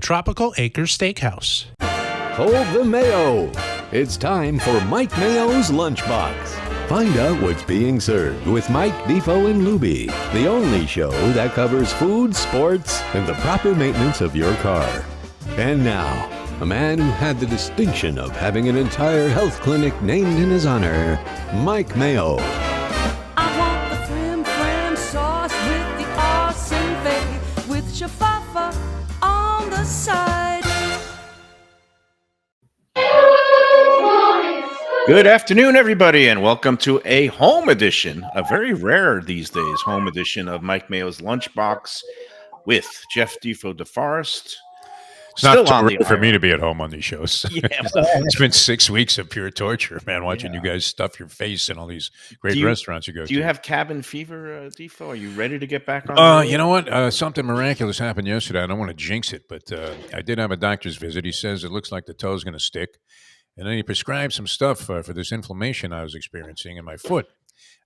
Tropical Acres Steakhouse. Hold the Mayo. It's time for Mike Mayo's Lunchbox. Find out what's being served with Mike, Defo and Lubie, the only show that covers food, sports, and the proper maintenance of your car. And now, a man who had the distinction of having an entire health clinic named in his honor, Mike Mayo. I want the flim sauce with the awesome fave, with shafafa on the side. Good afternoon, everybody, and welcome to a home edition, a very rare these days, home edition of Mike Mayo's Lunchbox with Jeff Defo DeForest. It's not too rare for me to be at home on these shows. Yeah. It's been 6 weeks of pure torture, man, watching you guys stuff your face in all these great restaurants you go to. Do you have cabin fever, Defo? Are you ready to get back on? You know what? Something miraculous happened yesterday. I don't want to jinx it, but I did have a doctor's visit. He says it looks like the toe's going to stick. And then he prescribed some stuff for this inflammation I was experiencing in my foot,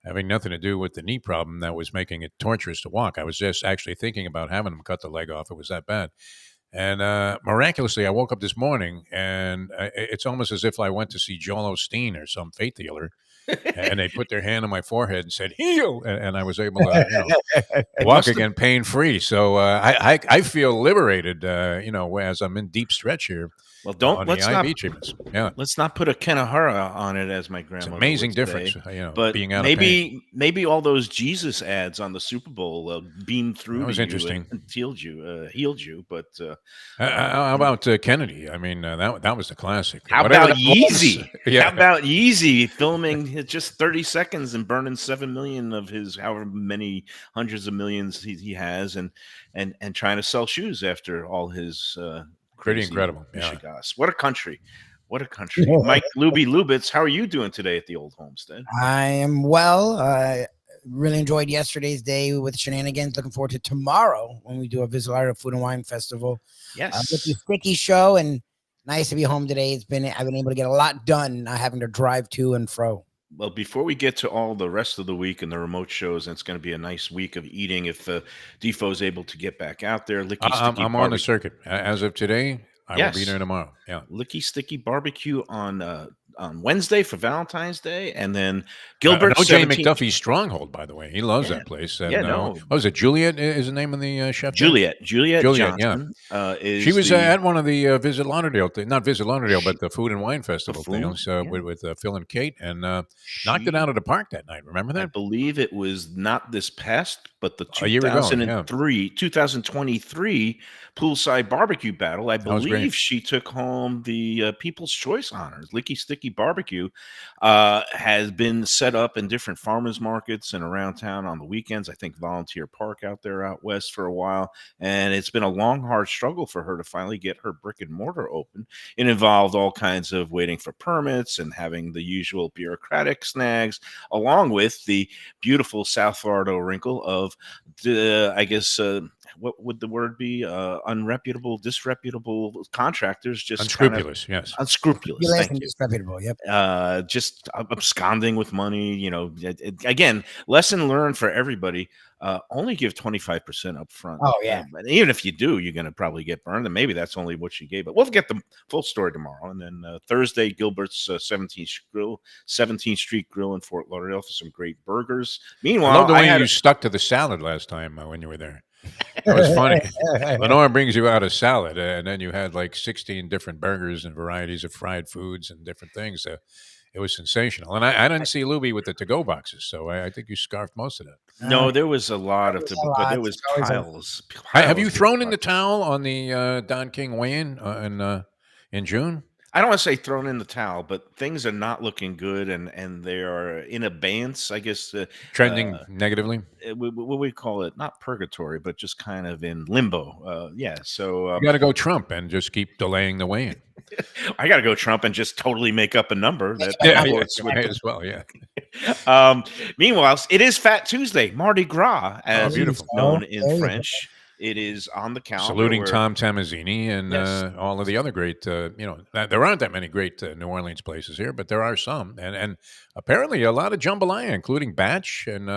having nothing to do with the knee problem that was making it torturous to walk. I was just actually thinking about having him cut the leg off. It was that bad. And miraculously, I woke up this morning, and it's almost as if I went to see Joel Osteen or some faith healer, and they put their hand on my forehead and said, heal, and I was able to walk again pain-free. So I feel liberated, as I'm in deep stretch here. Well, let's not put a Kenahara on it, as my grandmother. It's an amazing difference, but being out of pain. Maybe all those Jesus ads on the Super Bowl beamed through. That was interesting. And healed you. But how about Kennedy? I mean, that was the classic. How about Yeezy? Yeah. How about Yeezy filming just 30 seconds and burning 7 million of his however many hundreds of millions he has, and trying to sell shoes after all his. Pretty incredible. Yeah. What a country. What a country. Mike Lubie Lubitz, how are you doing today at the old homestead? I am well. I really enjoyed yesterday's day with shenanigans. Looking forward to tomorrow when we do a Vizsla Food and Wine Festival. Yes. With the Sticky Show, and nice to be home today. I've been able to get a lot done, not having to drive to and fro. Well, before we get to all the rest of the week and the remote shows, and it's going to be a nice week of eating if Defoe's able to get back out there. I'm on the circuit. As of today, I will be there tomorrow. Yeah. Licky Sticky Barbecue on Wednesday for Valentine's Day, and then Gilbert. O.J. McDuffie's Stronghold, by the way. He loves that place. And, what was it? Juliet is the name of the chef? Juliet Johnson. Yeah. She was at one of the Visit Lauderdale, not Visit Lauderdale, but the Food and Wine Festival things with Phil and Kate, and knocked it out of the park that night. Remember that? I believe it was not this past, but the 2023 Poolside Barbecue Battle. I believe she took home the People's Choice honors. Licky Sticky Barbecue has been set up in different farmers markets and around town on the weekends. I think Volunteer Park out there out west for a while, and it's been a long, hard struggle for her to finally get her brick and mortar open. It involved all kinds of waiting for permits and having the usual bureaucratic snags, along with the beautiful South Florida wrinkle of what would the word be? Unreputable, disreputable contractors, just unscrupulous. Yes, unscrupulous. Thank you. Disreputable. Yep. Just absconding with money. Again, lesson learned for everybody. Only give 25% up front. Oh yeah. Even if you do, you're going to probably get burned, and maybe that's only what she gave. But we'll get the full story tomorrow. And then Thursday, Gilbert's 17th Street Grill in Fort Lauderdale for some great burgers. Meanwhile, I love the way you stuck to the salad last time when you were there. That was funny. Lenore brings you out a salad, and then you had like 16 different burgers and varieties of fried foods and different things. It was sensational. And I didn't see Lubie with the to-go boxes, so I think you scarfed most of that. No, there was a lot of but there was piles. Have you thrown in the towel on the Don King weigh-in in June? I don't want to say thrown in the towel, but things are not looking good, and they are in abeyance, I guess. Trending negatively? What we call it, not purgatory, but just kind of in limbo. So you got to go Trump and just keep delaying the weigh-in. I got to go Trump and just totally make up a number. As well, yeah. Meanwhile, it is Fat Tuesday, Mardi Gras, as it's known in French. It is on the calendar. Saluting Tom Tamazzini and all of the other great, there aren't that many great New Orleans places here, but there are some. And apparently a lot of jambalaya, including Batch and,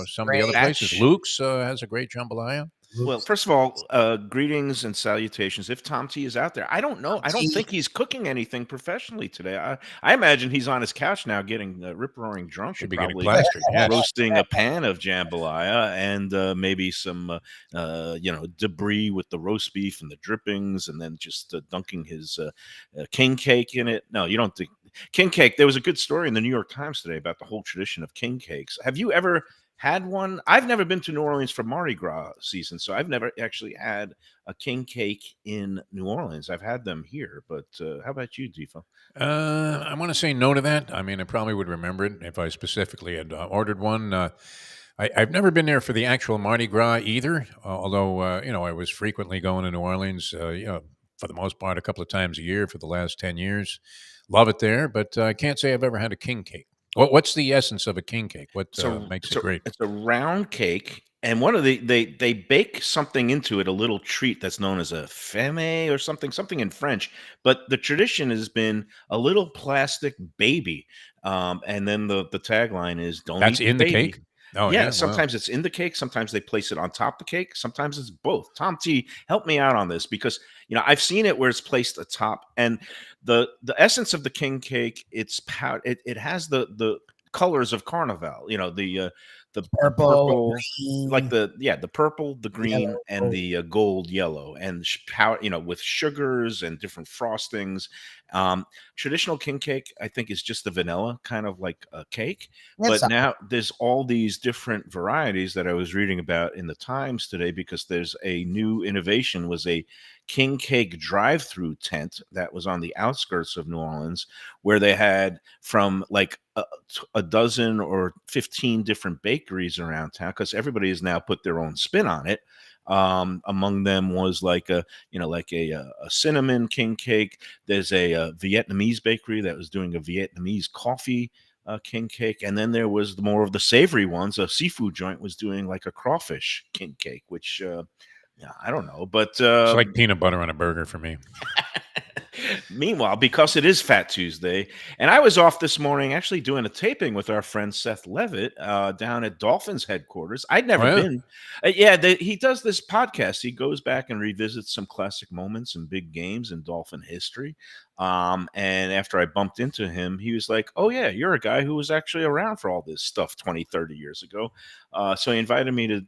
some of the other places. Luke's has a great jambalaya. Well, first of all, greetings and salutations. If Tom T is out there, I don't know. I don't think he's cooking anything professionally today. I imagine he's on his couch now, getting rip-roaring drunk Should and be getting probably plastered. Yes. roasting a pan of jambalaya and maybe some, debris with the roast beef and the drippings, and then just dunking his king cake in it. No, you don't think king cake. There was a good story in the New York Times today about the whole tradition of king cakes. Have you ever had one? I've never been to New Orleans for Mardi Gras season, so I've never actually had a king cake in New Orleans. I've had them here, but how about you, Defo? I want to say no to that. I mean, I probably would remember it if I specifically had ordered one. I've never been there for the actual Mardi Gras either, although, I was frequently going to New Orleans, for the most part, a couple of times a year for the last 10 years. Love it there, but I can't say I've ever had a king cake. What's the essence of a king cake? What makes it great? It's a round cake, and one of they bake something into it, a little treat that's known as a femme or something in French. But the tradition has been a little plastic baby, and then the tagline is "Don't That's eat the in the baby." cake? Oh, Yeah, yeah. Wow. sometimes it's in the cake, sometimes they place it on top of the cake, sometimes it's both. Tom T, help me out on this because I've seen it where it's placed atop, and the essence of the king cake, it's it has the colors of Carnival, the Purple, purple, like green, the purple, the green, yellow, and gold. the gold yellow, and powder, with sugars and different frostings. Traditional king cake, I think, is just the vanilla kind of like a cake, That's but now there's all these different varieties that I was reading about in the Times today because there's a new innovation, was a king cake drive-through tent that was on the outskirts of New Orleans, where they had from like a dozen or 15 different bakeries around town, because everybody has now put their own spin on it. Among them was like a cinnamon king cake. There's a Vietnamese bakery that was doing a Vietnamese coffee king cake, and then there was more of the savory ones. A seafood joint was doing like a crawfish king cake, which I don't know, but It's like peanut butter on a burger for me. meanwhile, because it is Fat Tuesday, and I was off this morning actually doing a taping with our friend Seth Levitt down at Dolphins headquarters. I'd Oh, never yeah? been. He does this podcast. He goes back and revisits some classic moments and big games in Dolphin history. And after I bumped into him, he was like, "Oh, yeah, you're a guy who was actually around for all this stuff 20, 30 years ago." So he invited me to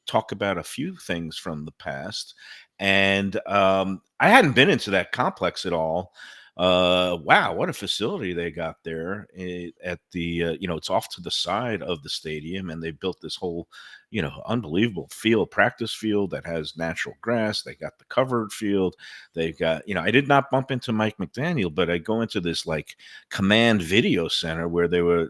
talk about a few things from the past. And I hadn't been into that complex at all. Wow, what a facility they got there at the, it's off to the side of the stadium, and they built this whole, unbelievable practice field that has natural grass. They got the covered field. They've got, I did not bump into Mike McDaniel, but I go into this like command video center where they were,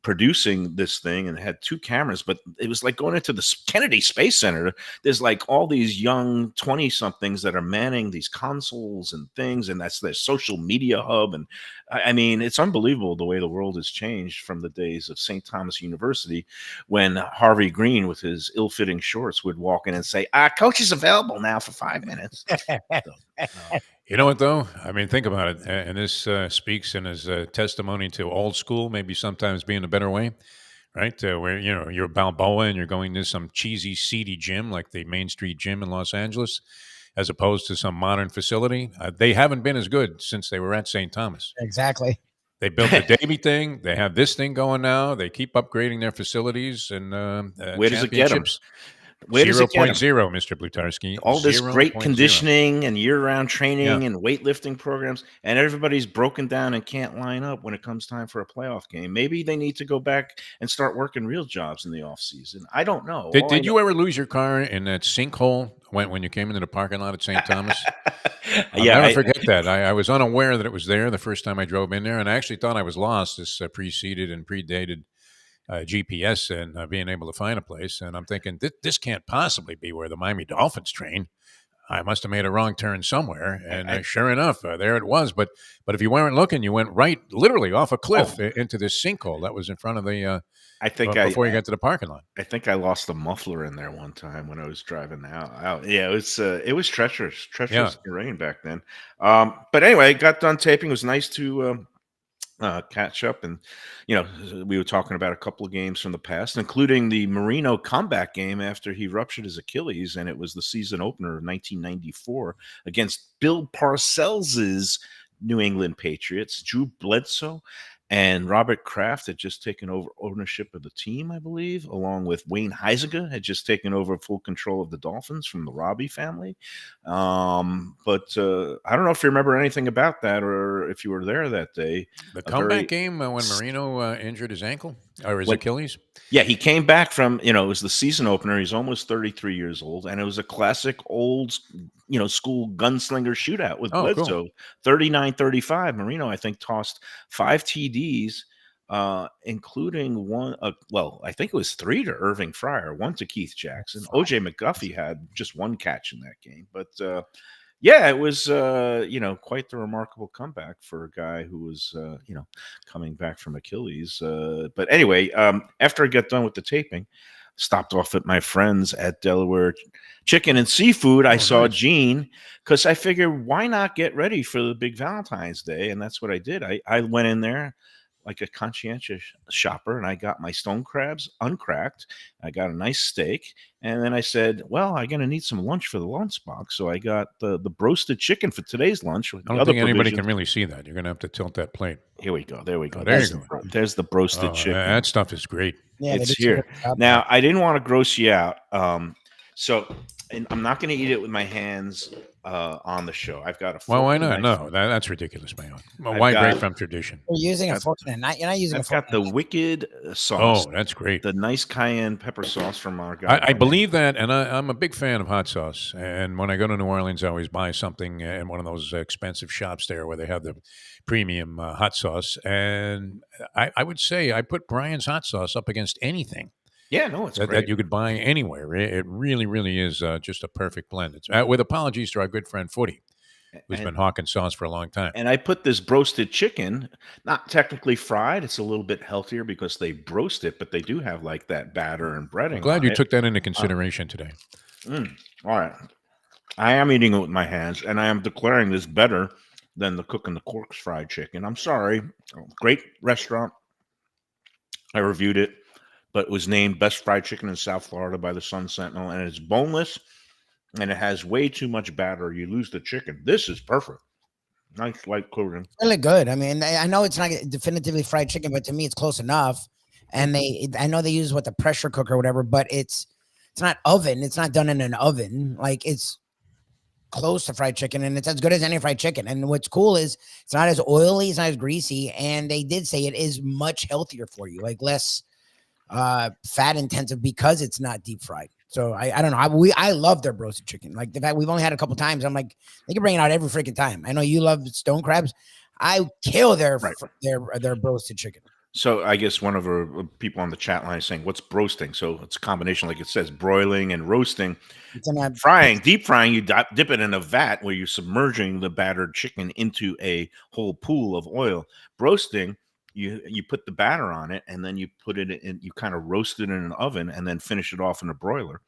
producing this thing and had two cameras, but it was like going into the Kennedy Space Center. There's like all these young 20 somethings that are manning these consoles and things, and that's their social media hub. And I mean, it's unbelievable the way the world has changed from the days of St. Thomas University, when Harvey Green with his ill-fitting shorts would walk in and say, "Coach is available now for 5 minutes." You know what, though? I mean, think about it. And this speaks and is a testimony to old school, maybe sometimes being a better way, right? Where, you're Balboa and you're going to some cheesy, seedy gym like the Main Street Gym in Los Angeles, as opposed to some modern facility. They haven't been as good since they were at St. Thomas. Exactly. They built the Davy thing. They have this thing going now. They keep upgrading their facilities and Where does it get them? championships. Where does it get 'em? 0.0, Mr. Plutarski. All this great 0.0. conditioning and year-round Yeah. training and weightlifting programs, and everybody's broken down and can't line up when it comes time for a playoff game. Maybe they need to go back and start working real jobs in the off season. I don't know. Did you ever lose your car in that sinkhole when you came into the parking lot at St. Thomas? I'll never forget that. I was unaware that it was there the first time I drove in there, and I actually thought I was lost. This preceded and predated GPS and being able to find a place. And I'm thinking, this can't possibly be where the Miami Dolphins train. I must have made a wrong turn somewhere. And sure enough, there it was. But if you weren't looking, you went literally off a cliff into this sinkhole that was in front of the before you got to the parking lot. I think I lost a muffler in there one time when I was driving out. Yeah, it was treacherous terrain back then. But anyway, got done taping. It was nice to catch up. And, we were talking about a couple of games from the past, including the Marino comeback game after he ruptured his Achilles. And it was the season opener of 1994 against Bill Parcells's New England Patriots. Drew Bledsoe and Robert Kraft had just taken over ownership of the team, I believe, along with Wayne Huizenga had just taken over full control of the Dolphins from the Robbie family. But I don't know if you remember anything about that or if you were there that day. The comeback game when Marino injured his ankle or his Achilles? Yeah, he came back from, it was the season opener. He's almost 33 years old, and it was a classic old, school gunslinger shootout with Bledsoe. Cool. 39-35. Marino, I think, tossed 5 TDs, including one. I think it was 3 to Irving Fryer, 1 to Keith Jackson. O.J. McGuffey had just 1 catch in that game, but yeah, it was quite the remarkable comeback for a guy who was coming back from Achilles. But anyway, after I got done with the taping, stopped off at my friends at Delaware Chicken and Seafood. I saw Gene because I figured, why not get ready for the big Valentine's Day? And that's what I did. I went in there like a conscientious shopper, and I got my stone crabs uncracked. I got a nice steak, and then I said, well, I'm going to need some lunch for the lunchbox. So I got the broasted chicken for today's lunch. I don't think anybody can really see that. You're going to have to tilt that plate. Here we go. There we go. Oh, there you go. There's the broasted chicken. That stuff is great. Yeah, it's here. Now, I didn't want to gross you out. So I'm not going to eat it with my hands on the show. I've got a fork. Well, why not? No, that's ridiculous, Mayo. Why break from tradition? You're using a fork and a knife. You're not using a fork. I've got the wicked sauce. Oh, that's great. The nice cayenne pepper sauce from our guy. I believe that, and I'm a big fan of hot sauce. And when I go to New Orleans, I always buy something in one of those expensive shops there where they have the premium hot sauce. And I would say I put Brian's hot sauce up against anything. Yeah, no, it's great. That you could buy anywhere. It really, really is just a perfect blend. It's with apologies to our good friend Footy, who's been hawking sauce for a long time. And I put this broasted chicken, not technically fried. It's a little bit healthier because they broast it, but they do have like that batter and breading. I'm glad you took that into consideration today. All right. I am eating it with my hands, and I am declaring this better than the Cook and the Corks fried chicken. I'm sorry. Great restaurant. I reviewed it. But it was named Best Fried Chicken in South Florida by the Sun Sentinel, and it's boneless, and it has way too much batter. You lose the chicken. This is perfect. Nice light coating. Really good. I mean, I know it's not definitively fried chicken, but to me, it's close enough. And I know they use the pressure cooker or whatever, but it's not oven. It's not done in an oven. Like, it's close to fried chicken, and it's as good as any fried chicken. And what's cool is it's not as oily, it's not as greasy, and they did say it is much healthier for you, like less fat intensive because it's not deep fried. So I don't know. I love their broasted chicken. Like, the fact we've only had a couple times, I'm like, they can bring it out every freaking time. I know you love stone crabs. I kill their broasted chicken. So I guess one of our people on the chat line is saying, what's broasting? So it's a combination, like it says, broiling and roasting. Frying, deep frying, you dip it in a vat where you're submerging the battered chicken into a whole pool of oil. Broasting, you put the batter on it, and then you put it in, you kind of roast it in an oven and then finish it off in a broiler.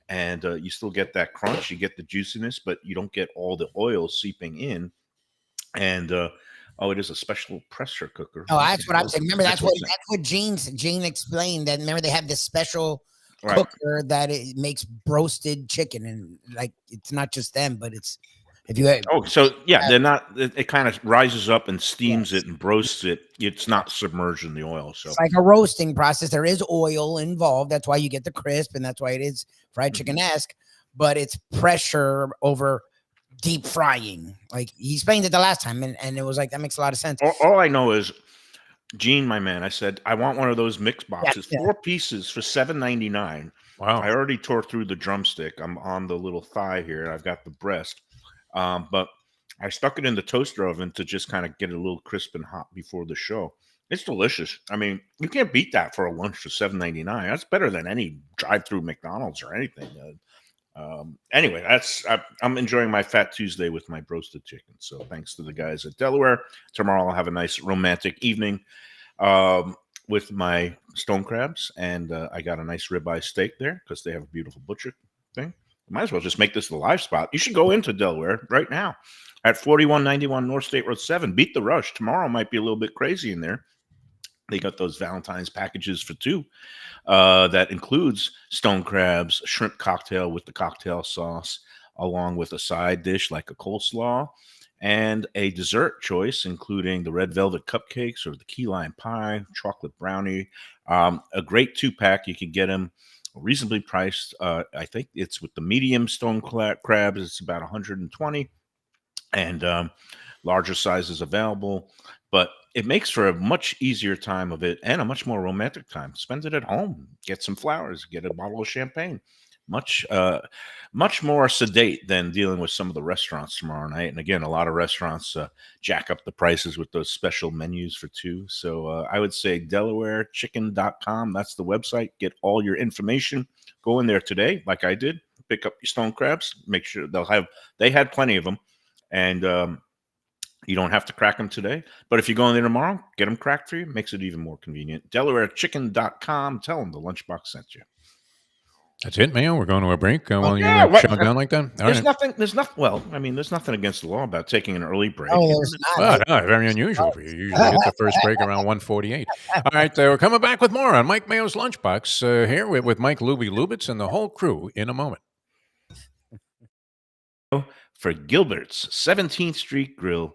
And you still get that crunch, you get the juiciness, but you don't get all the oil seeping in. And it is a special pressure cooker. Oh, that's what I'm saying. Remember, that's what Gene explained. That remember they have this special cooker that it makes broasted chicken, and like it's not just them, but it's they're not. It kind of rises up and steams it and broasts it. It's not submerged in the oil. So it's like a roasting process. There is oil involved. That's why you get the crisp, and that's why it is fried chicken-esque. But it's pressure over deep frying. Like he explained it the last time, and it was like that makes a lot of sense. All I know is, Gene, my man, I said I want one of those mix boxes, 4 pieces for $7.99. Wow! I already tore through the drumstick. I'm on the little thigh here. I've got the breast. But I stuck it in the toaster oven to just kind of get it a little crisp and hot before the show. It's delicious. I mean, you can't beat that for a lunch for $7.99. That's better than any drive-through McDonald's or anything. Anyway, I'm enjoying my Fat Tuesday with my broasted chicken. So thanks to the guys at Delaware. Tomorrow I'll have a nice romantic evening with my stone crabs, and I got a nice ribeye steak there because they have a beautiful butcher thing. Might as well just make this the live spot. You should go into Delaware right now at 4191 North State Road 7. Beat the rush. Tomorrow might be a little bit crazy in there. They got those Valentine's packages for 2 that includes stone crabs, shrimp cocktail with the cocktail sauce, along with a side dish like a coleslaw, and a dessert choice, including the red velvet cupcakes or the key lime pie, chocolate brownie. A great 2-pack. You can get them reasonably priced. I think it's with the medium stone crabs, it's about 120, and larger sizes available. But it makes for a much easier time of it and a much more romantic time. Spend it at home. Get some flowers. Get a bottle of champagne. Much more sedate than dealing with some of the restaurants tomorrow night. And again, a lot of restaurants jack up the prices with those special menus for 2. So I would say DelawareChicken.com. That's the website. Get all your information. Go in there today, like I did. Pick up your stone crabs. Make sure they had plenty of them. And you don't have to crack them today. But if you go in there tomorrow, get them cracked for you. Makes it even more convenient. DelawareChicken.com. Tell them the Lunchbox sent you. That's it, Mayo. We're going to a break. While you shut down like that. There's nothing. Well, I mean, there's nothing against the law about taking an early break. Oh, there's not. No, very unusual for you. You usually get the first break around 1:48. All right, we're coming back with more on Mike Mayo's Lunchbox here with Mike Lubie Lubitz and the whole crew in a moment. For Gilbert's 17th Street Grill.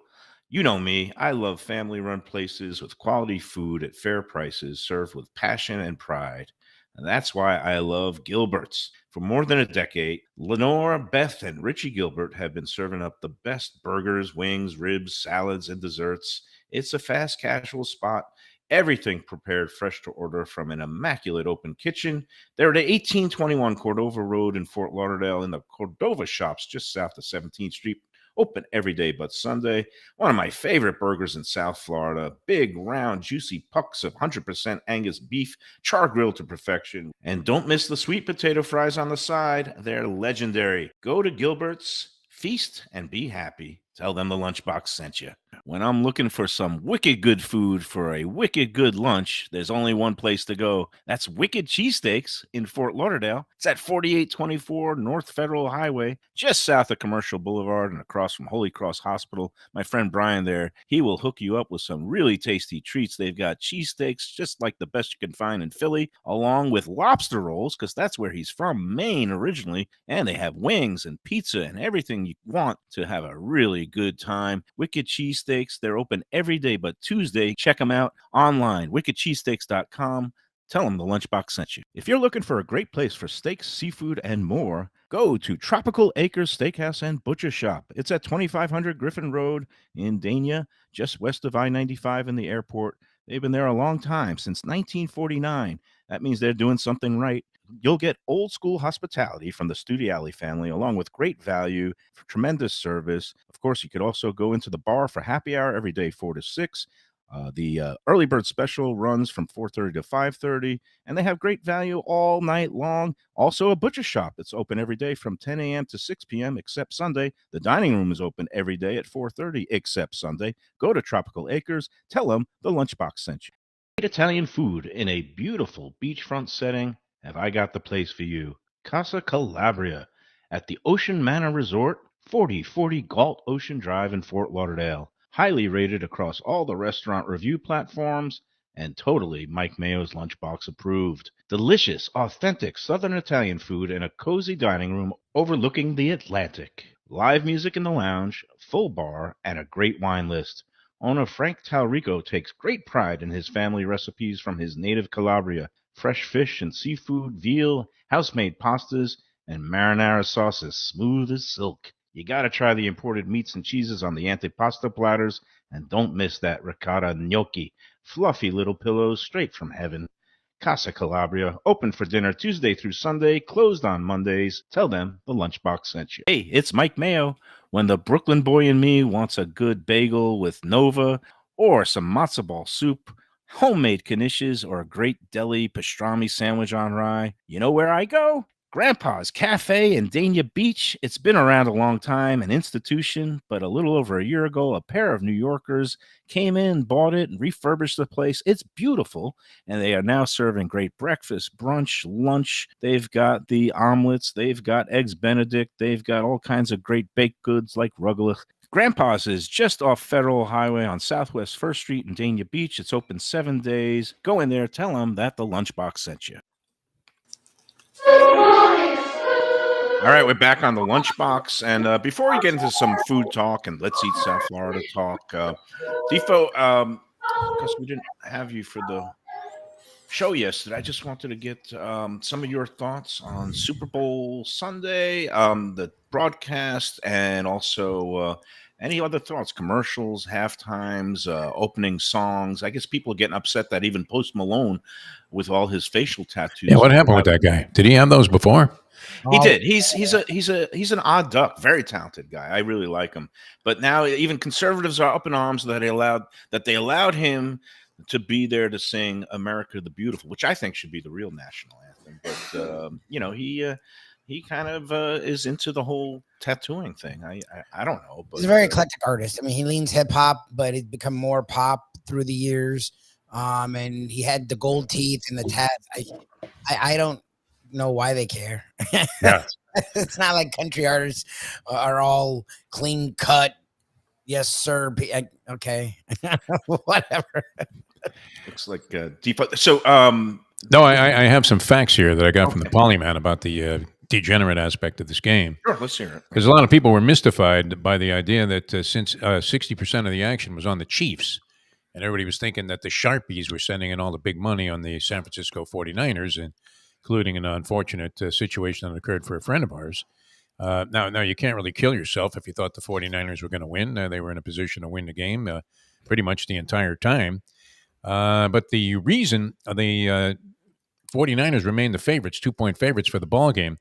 You know me, I love family-run places with quality food at fair prices served with passion and pride. And that's why I love Gilbert's. For more than a decade, Lenore, Beth, and Richie Gilbert have been serving up the best burgers, wings, ribs, salads, and desserts. It's a fast casual spot. Everything prepared fresh to order from an immaculate open kitchen. They're at 1821 Cordova Road in Fort Lauderdale in the Cordova Shops just south of 17th Street. Open every day but Sunday. One of my favorite burgers in South Florida. Big, round, juicy pucks of 100% Angus beef, char grilled to perfection. And don't miss the sweet potato fries on the side. They're legendary. Go to Gilbert's, feast, and be happy. Tell them the Lunchbox sent you. When I'm looking for some wicked good food for a wicked good lunch, there's only one place to go. That's Wicked Cheesesteaks in Fort Lauderdale. It's at 4824 North Federal Highway, just south of Commercial Boulevard and across from Holy Cross Hospital. My friend Brian there, he will hook you up with some really tasty treats. They've got cheesesteaks just like the best you can find in Philly, along with lobster rolls, because that's where he's from, Maine originally. And they have wings and pizza and everything you want to have a really good time. Wicked Cheesesteaks, they're open every day but Tuesday. Check them out online, wickedcheesesteaks.com. Tell them the Lunchbox sent you. If you're looking for a great place for steaks, seafood, and more, go to Tropical Acres Steakhouse and Butcher Shop. It's at 2500 Griffin Road in Dania, just west of I-95 in the airport. They've been there a long time, since 1949. That means they're doing something right. You'll get old school hospitality from the Studiali family, along with great value, for tremendous service. Of course, you could also go into the bar for happy hour every day, 4 to 6. The early bird special runs from 4:30 to 5:30, and they have great value all night long. Also, a butcher shop that's open every day from 10 a.m. to 6 p.m. except Sunday. The dining room is open every day at 4:30 except Sunday. Go to Tropical Acres. Tell them the Lunchbox sent you. Great Italian food in a beautiful beachfront setting. Have I got the place for you? Casa Calabria at the Ocean Manor Resort, 4040 Galt Ocean Drive in Fort Lauderdale. Highly rated across all the restaurant review platforms, and totally Mike Mayo's Lunchbox approved. Delicious, authentic Southern Italian food in a cozy dining room overlooking the Atlantic. Live music in the lounge, full bar, and a great wine list. Owner Frank Talrico takes great pride in his family recipes from his native Calabria. Fresh fish and seafood, veal, house-made pastas, and marinara sauces smooth as silk. You gotta try the imported meats and cheeses on the antipasta platters, and don't miss that ricotta gnocchi, fluffy little pillows straight from heaven. Casa Calabria, open for dinner Tuesday through Sunday, closed on Mondays. Tell them the Lunchbox sent you. Hey, it's Mike Mayo. When the Brooklyn boy in me wants a good bagel with Nova, or some matzo ball soup, homemade knishes, or a great deli pastrami sandwich on rye, you know where I go? Grandpa's Cafe in Dania Beach. It's been around a long time, an institution, but a little over a year ago, a pair of New Yorkers came in, bought it, and refurbished the place. It's beautiful, and they are now serving great breakfast, brunch, lunch. They've got the omelets, they've got eggs Benedict, they've got all kinds of great baked goods like rugelach. Grandpa's is just off Federal Highway on Southwest 1st Street in Dania Beach. It's open 7 days. Go in there, tell them that the Lunchbox sent you. All right, we're back on the Lunchbox, and before we get into some food talk and Let's Eat South Florida talk, Defo, because we didn't have you for the show yesterday, I just wanted to get some of your thoughts on Super Bowl Sunday, the broadcast, and also any other thoughts, commercials, halftimes, opening songs. I guess people are getting upset that even Post Malone, with all his facial tattoos. Yeah, what happened with that guy? Did he have those before? He did. He's an odd duck, very talented guy. I really like him. But now even conservatives are up in arms that they allowed him to be there to sing "America the Beautiful," which I think should be the real national anthem. But he kind of is into the whole tattooing thing. I don't know. But he's a very eclectic artist. I mean, he leans hip hop, but it's become more pop through the years. And he had the gold teeth and the tats. I don't know why they care. Yeah. It's not like country artists are all clean cut. Yes, sir. Okay. Whatever. Looks like deep. So, no, I have some facts here that I got from the Polyman about the degenerate aspect of this game. Sure, let's hear it. Because a lot of people were mystified by the idea that since 60% of the action was on the Chiefs, and everybody was thinking that the Sharpies were sending in all the big money on the San Francisco 49ers, and including an unfortunate situation that occurred for a friend of ours. Now, you can't really kill yourself if you thought the 49ers were going to win. They were in a position to win the game pretty much the entire time. But the reason the 49ers remained the favorites, 2-point favorites for the ball game,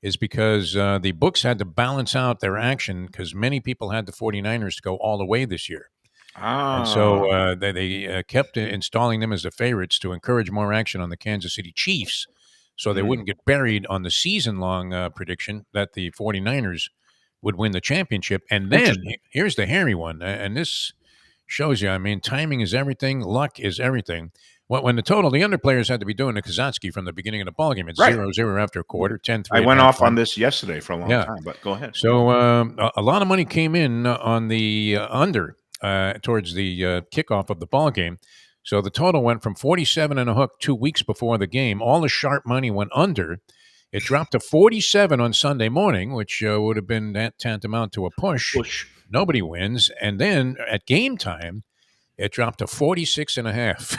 is because the books had to balance out their action because many people had the 49ers to go all the way this year. And so they kept installing them as the favorites to encourage more action on the Kansas City Chiefs so they wouldn't get buried on the season-long prediction that the 49ers would win the championship. And then here's the hairy one, and this shows you, I mean, timing is everything, luck is everything. When the underplayers had to be doing the Kazatsky from the beginning of the ballgame. It's 0-0 after a quarter, 10-3. I went off on this yesterday for a long time, but go ahead. So a lot of money came in on the under towards the kickoff of the ball game. So the total went from 47 and a hook 2 weeks before the game. All the sharp money went under. It dropped to 47 on Sunday morning, which would have been that tantamount to a push. Nobody wins. And then at game time, it dropped to 46 and a half.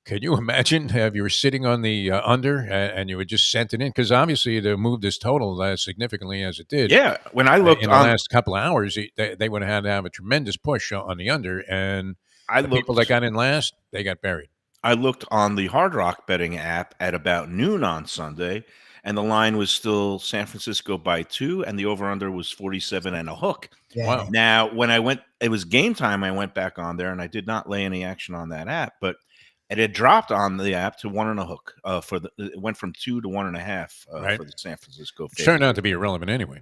Could you imagine if you were sitting on the under and you had just sent it in? Because obviously to move this total as significantly as it did. Yeah, when I looked in the last couple of hours, they would have had to have a tremendous push on the under. And the people that got in last, they got buried. I looked on the Hard Rock betting app at about noon on Sunday, and the line was still San Francisco by 2, and the over-under was 47 and a hook. Yeah. Wow. Now, when I went, it was game time, I went back on there, and I did not lay any action on that app, but it had dropped on the app to 1 and a hook. It went from 2 to 1.5 for the San Francisco. It turned out to be irrelevant anyway.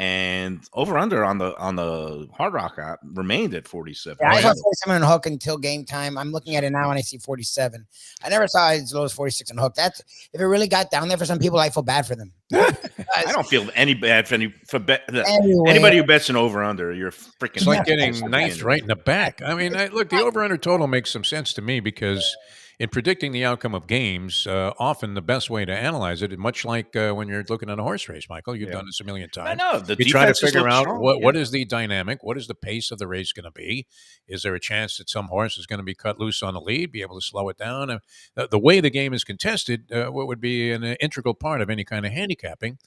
And over under on the Hard Rock app remained at 47. Yeah, I saw 47 and a hook until game time. I'm looking at it now and I see 47. I never saw it as low as 46 and a hook. That's if it really got down there for some people, I feel bad for them. I don't feel any bad for anybody who bets an over under. You're freaking. It's like getting knifed right in the back. I mean, look, the over under total makes some sense to me because in predicting the outcome of games, often the best way to analyze it, much like when you're looking at a horse race, Michael, you've done this a million times. I know. You try to figure out what is the dynamic, what is the pace of the race going to be? Is there a chance that some horse is going to be cut loose on the lead, be able to slow it down? The way the game is contested would be an integral part of any kind of handicapping.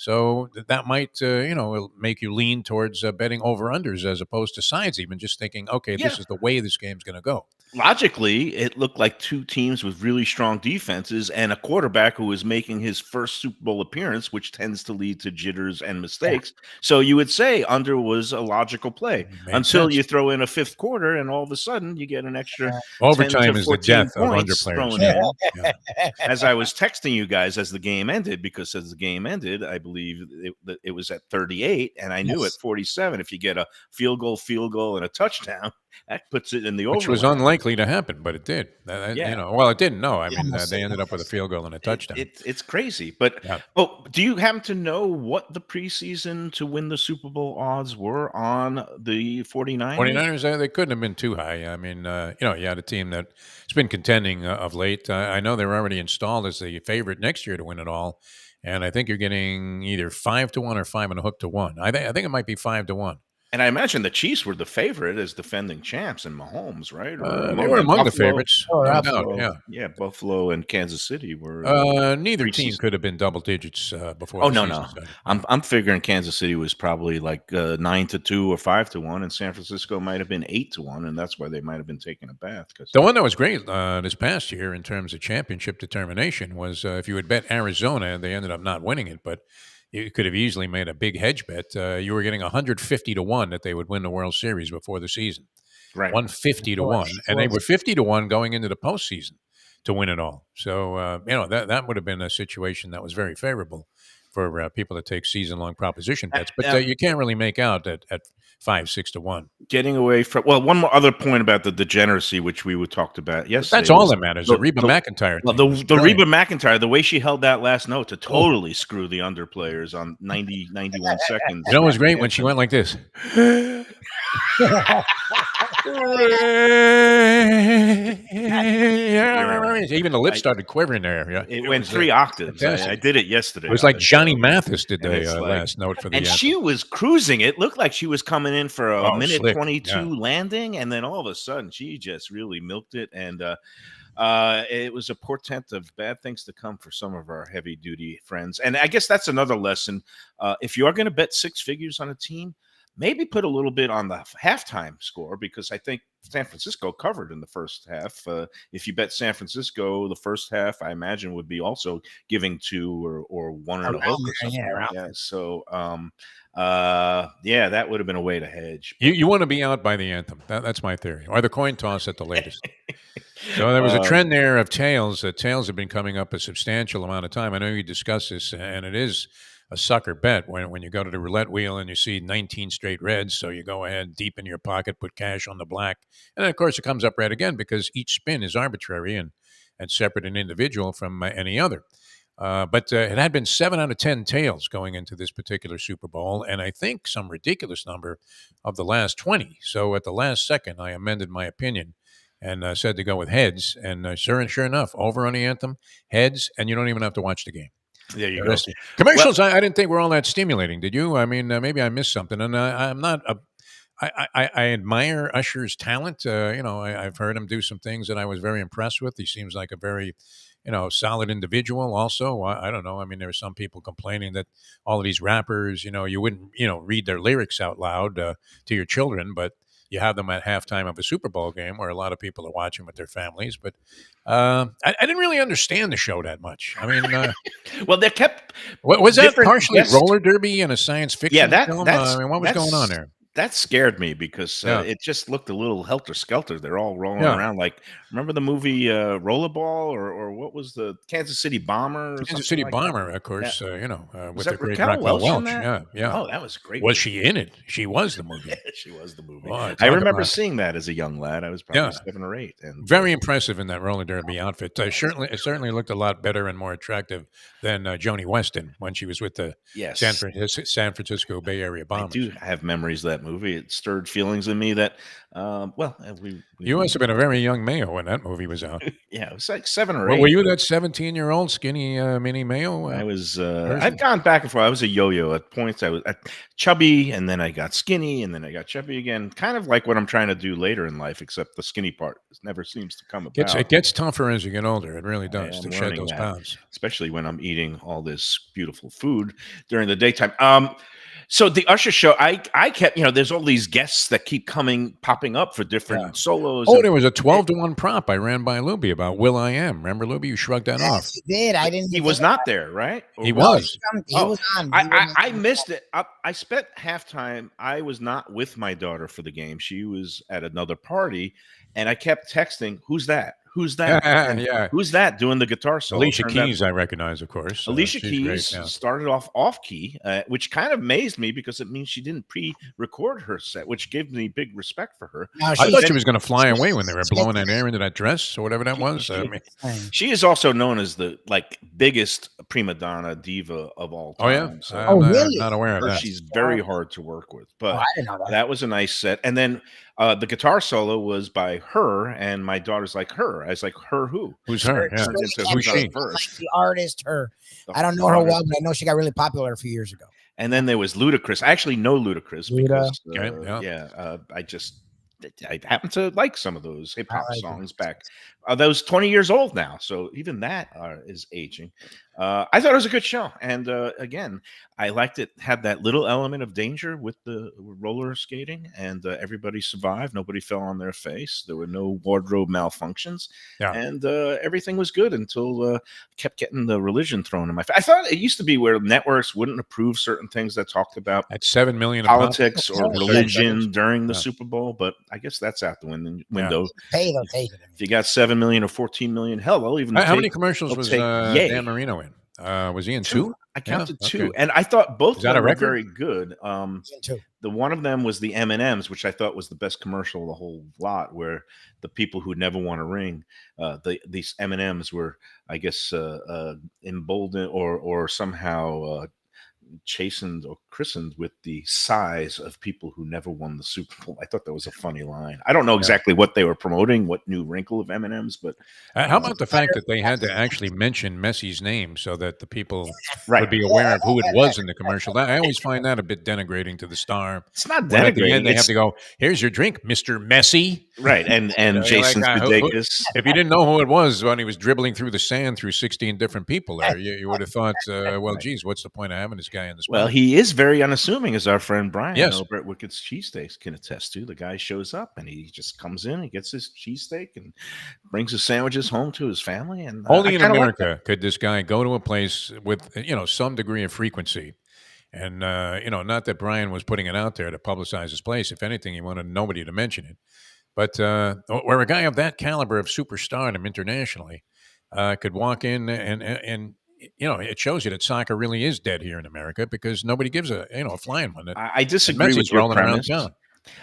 So that might, it'll make you lean towards betting over-unders as opposed to sides, even just thinking, okay, Yeah. this is the way this game's going to go. Logically, it looked like two teams with really strong defenses and a quarterback who was making his first Super Bowl appearance, which tends to lead to jitters and mistakes. So you would say under was a logical play until you throw in a fifth quarter, and all of a sudden you get an extra 10 Overtime to is the 14 death of under points players. thrown in. As I was texting you guys as the game ended, because as the game ended, I believe it was at 38, and I knew at 47, if you get a field goal, and a touchdown, that puts it in the Which was overlap. unlikely to happen, but it did. Well, it didn't. No, I mean, they ended up with a field goal and a touchdown. It's crazy. But do you happen to know what the preseason to win the Super Bowl odds were on the 49ers? 49ers, they couldn't have been too high. I mean, you had a team that's been contending of late. I know they're already installed as the favorite next year to win it all. And I think you're getting either 5-1 or 5 and a hook to 1. I think it might be 5-1. And I imagine the Chiefs were the favorite as defending champs in Mahomes, right? They were among the favorites. No doubt, yeah, Buffalo and Kansas City were. Neither team could have been double digits before. Oh, no. I'm figuring Kansas City was probably like 9-2 or 5-1, and San Francisco might have been 8-1, and that's why they might have been taking a bath. The one that was great this past year in terms of championship determination was if you had bet Arizona, they ended up not winning it, but you could have easily made a big hedge bet. You were getting 150 to 1 that they would win the World Series before the season. Right. 150 to 1. And they were 50 to 1 going into the postseason to win it all. So, that would have been a situation that was very favorable for people that take season-long proposition bets. But you can't really make out at 5-6 to 1. Getting away from one more other point about the degeneracy, which we talked about yesterday. That's all that matters. The Reba McEntire. The Reba McEntire, the way she held that last note to totally screw the under players on 91 seconds. You know, it was great when she went like this. Even the lips started quivering there. Yeah, it went 3 octaves. I did it yesterday. It was like Johnny Mathis did the last note for the. And she was cruising. It looked like she was coming in for a minute slick. 22 landing, and then all of a sudden she just really milked it. And it was a portent of bad things to come for some of our heavy duty friends. And I guess that's another lesson. If you are going to bet 6 figures on a team, maybe put a little bit on the halftime score, because I think San Francisco covered in the first half. If you bet San Francisco the first half, I imagine would be also giving 2 or 1 and a hook or something. Yeah. So, that would have been a way to hedge. You want to be out by the anthem. That's my theory, or the coin toss at the latest. So there was a trend there of tails. Tails have been coming up a substantial amount of time. I know you discussed this, and it is a sucker bet when you go to the roulette wheel and you see 19 straight reds. So you go ahead deep in your pocket, put cash on the black. And then, of course, it comes up red again because each spin is arbitrary and separate and individual from any other. But it had been 7 out of 10 tails going into this particular Super Bowl, and I think some ridiculous number of the last 20. So at the last second, I amended my opinion and said to go with heads. And sure enough, over on the anthem, heads, and you don't even have to watch the game. There you go. Commercials, I didn't think were all that stimulating. Did you? I mean, maybe I missed something. And I'm not. I admire Usher's talent. I've heard him do some things that I was very impressed with. He seems like a very, solid individual. Also, I don't know. I mean, there are some people complaining that all of these rappers, you wouldn't, read their lyrics out loud to your children, but you have them at halftime of a Super Bowl game where a lot of people are watching with their families. But I didn't really understand the show that much. I mean, well, they kept. What was that? Partially roller derby and a science fiction film? That's, what was going on there? That scared me because it just looked a little helter-skelter. They're all rolling around. Like, remember the movie Rollerball or what was the Kansas City Bomber? Kansas City Bomber, of course, with the great Raquel Welch. Yeah. Oh, that was great. Was she in it? She was the movie. She was the movie. Well, I remember seeing that as a young lad. I was probably 7 or 8. And very impressive in that roller derby outfit. It certainly looked a lot better and more attractive than Joni Weston when she was with the San Francisco Bay Area Bombers. I do have memories of that movie. It stirred feelings in me that, we You must have been a very young Mayo when that movie was out. yeah, it was like 7 or Well, 8. were you that 17-year-old skinny mini Mayo I was, person? I've gone back and forth. I was a yo-yo. At points, I was chubby, and then I got skinny, and then I got chubby again. Kind of like what I'm trying to do later in life, except the skinny part never seems to come about. It gets tougher as you get older. It really I does am to shed learning those that, pounds. especially when I'm eating all this beautiful food during the daytime. So the Usher show, I kept, there's all these guests that keep popping up for different solos. Oh, there was a 12-1 prop I ran by Lubie about Will I Am. Remember, Lubie? You shrugged that off. Yes, he did. I didn't. He was not there, right? He No, was. he was on. I missed it. I spent halftime. I was not with my daughter for the game. She was at another party, and I kept texting, "Who's that? Who's that? Yeah. Who's that doing the guitar solo?" Alicia Keys, I recognize, of course. Alicia She's Keys great, yeah. started off key, which kind of amazed me because it means she didn't pre-record her set, which gave me big respect for her. No, I thought she was going to fly away when they were blowing that air into that dress or whatever that was. She is also known as the biggest prima donna diva of all time. Oh yeah, So I'm really? not aware of that. she's very hard to work with, but I didn't know that. that was a nice set. And then the guitar solo was by her, and my daughter's like, her. I was like, her who? Who's her? Yeah. Turns into Who's she? Like the artist, her. I don't know her well, but I know she got really popular a few years ago. And then there was Ludacris. I actually know Ludacris because I happen to like some of those hip hop songs back. Those 20 years old now, so even that is aging. I thought it was a good show, and again, I liked it. Had that little element of danger with the roller skating, and everybody survived. Nobody fell on their face. There were no wardrobe malfunctions, and everything was good until I kept getting the religion thrown in my face. I thought it used to be where networks wouldn't approve certain things that talked about at 7 million politics or religion during the Super Bowl, but I guess that's out the window. Pay, they'll take it. If you got 7 million or 14 million, hell, they'll even. How many commercials was Dan Marino in? Was he in 2? I counted 2, and I thought both of them were very good. The one of them was the M&Ms, which I thought was the best commercial of the whole lot, where the people who never won a ring, these M&Ms were, I guess, emboldened or somehow chastened or christened with the size of people who never won the Super Bowl. I thought that was a funny line. I don't know exactly what they were promoting, what new wrinkle of M&Ms, but how about the fact that they had to actually mention Messi's name so that the people would be aware of who it was in the commercial? I always find that a bit denigrating to the star. It's not denigrating. At the end, they have It's- to go, "Here's your drink, Mr. Messi." Right, and Jason Sudeikis. If you didn't know who it was when he was dribbling through the sand through 16 different people there, you would have thought, well, geez, what's the point of having this guy in the spot? Well, he is very unassuming, as our friend Brian Yes. over at Wicked's Cheesesteaks can attest to. The guy shows up and he just comes in, he gets his cheesesteak and brings his sandwiches home to his family. And only in I kinda like America could this guy go to a place with some degree of frequency. And not that Brian was putting it out there to publicize his place. If anything, he wanted nobody to mention it. But where a guy of that caliber of superstardom internationally could walk in and it shows you that soccer really is dead here in America because nobody gives a flying one. I disagree with your rolling around premise. town.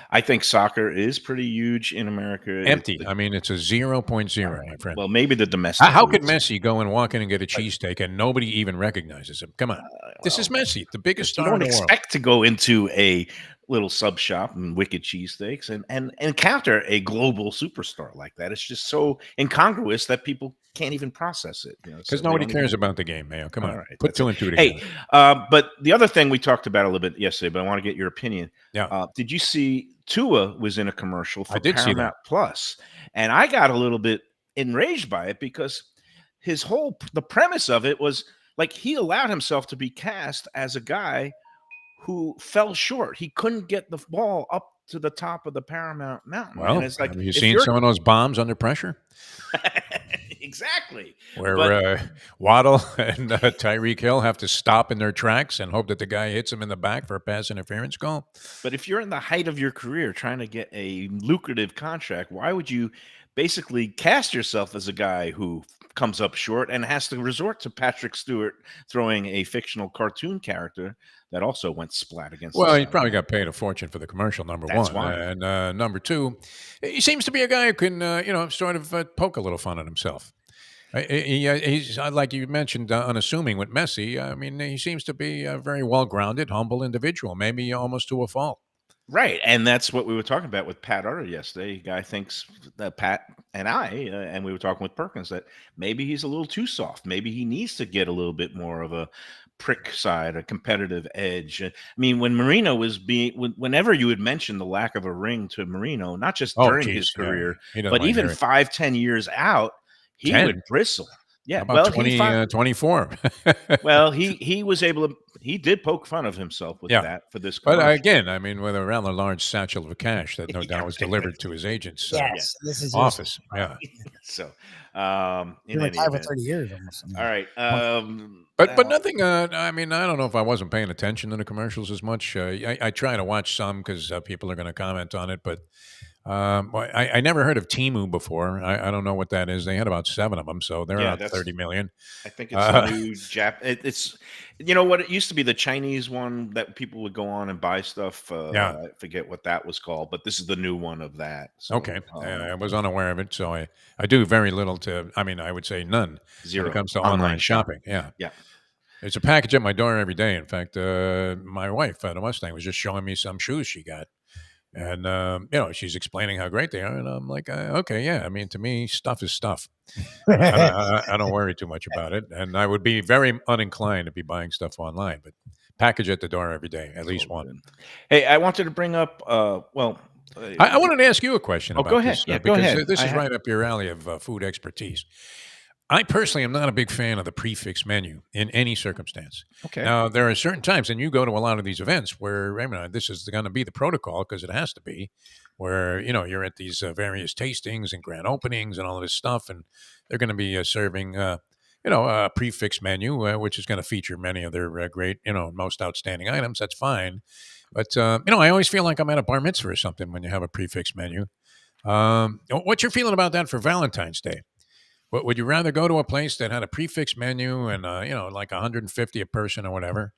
I think soccer is pretty huge in America. Empty. I mean, it's a 0.0, my friend. Well, maybe the domestic. How could Messi go and walk in and get a cheesesteak and nobody even recognizes him? Come on. This is Messi, the biggest star You in don't the world. expect to go into a little sub shop and Wicked Cheesesteaks and encounter a global superstar like that. It's just so incongruous that people can't even process it. Because nobody cares about the game, Mayo. Come on. All right, Put that's 2 and 2 together. Hey, but the other thing we talked about a little bit yesterday, but I want to get your opinion. Yeah. Did you see Tua was in a commercial for I did see Paramount Plus, and I got a little bit enraged by it because the premise of it was like he allowed himself to be cast as a guy who fell short. He couldn't get the ball up to the top of the Paramount Mountain. Well, and it's like, have you if seen you're- some of those bombs under pressure? Exactly. Where Waddle and Tyreek Hill have to stop in their tracks and hope that the guy hits him in the back for a pass interference call. But if you're in the height of your career trying to get a lucrative contract, why would you basically cast yourself as a guy who comes up short and has to resort to Patrick Stewart throwing a fictional cartoon character that also went splat against Well, the he side? probably got paid a fortune for the commercial, number That's one. why. And number two, he seems to be a guy who can, sort of poke a little fun at himself. He's like you mentioned, unassuming with Messi. I mean, he seems to be a very well-grounded, humble individual, maybe almost to a fault. Right, and that's what we were talking about with Pat Utter yesterday. Guy thinks that Pat and and we were talking with Perkins, that maybe he's a little too soft. Maybe he needs to get a little bit more of a prick side, a competitive edge. I mean, when Marino was whenever you would mention the lack of a ring to Marino, not just Oh, during his geez, yeah, career, he doesn't but like to even hear it. 5, 10 years out, he 10? would bristle. How Yeah, about well, 20, 24? well, he was able to. He did poke fun of himself with Yeah. that for this But commercial. again, I mean, with a rather large satchel of cash that no Yeah, doubt was delivered to his agent's Yes, this is office. Yeah. So, You're in any retired for event, 30 years almost. all right. But nothing. I mean, I don't know if I wasn't paying attention to the commercials as much. I try to watch some because people are going to comment on it. But I never heard of Timu before. I don't know what that is. They had about 7 of them, so they're Yeah, around 30 million. I think it's the new it's what it used to be, the Chinese one that people would go on and buy stuff. Yeah. I forget what that was called, but this is the new one of that. So, Okay, I was unaware of it, so I do very little to. I mean, I would say none when zero it comes to online online shopping. Yeah. Yeah. It's a package at my door every day. In fact, my wife, the Mustang, was just showing me some shoes she got. And, she's explaining how great they are. And I'm like, okay, yeah. I mean, to me, stuff is stuff. I don't worry too much about it. And I would be very uninclined to be buying stuff online, but package at the door every day, at least one. Hey, I wanted to bring up, I wanted to ask you a question about go ahead. this. Yeah, go because ahead. This is right up your alley of food expertise. I personally am not a big fan of the prefix menu in any circumstance. Okay. Now, there are certain times, and you go to a lot of these events where, I mean, this is going to be the protocol because it has to be, where, you're at these various tastings and grand openings and all of this stuff, and they're going to be serving, a prefix menu, which is going to feature many of their great, most outstanding items. That's fine. But, I always feel like I'm at a bar mitzvah or something when you have a prefix menu. What's your feeling about that for Valentine's Day? Would you rather go to a place that had a prefix menu and like 150 a person or whatever,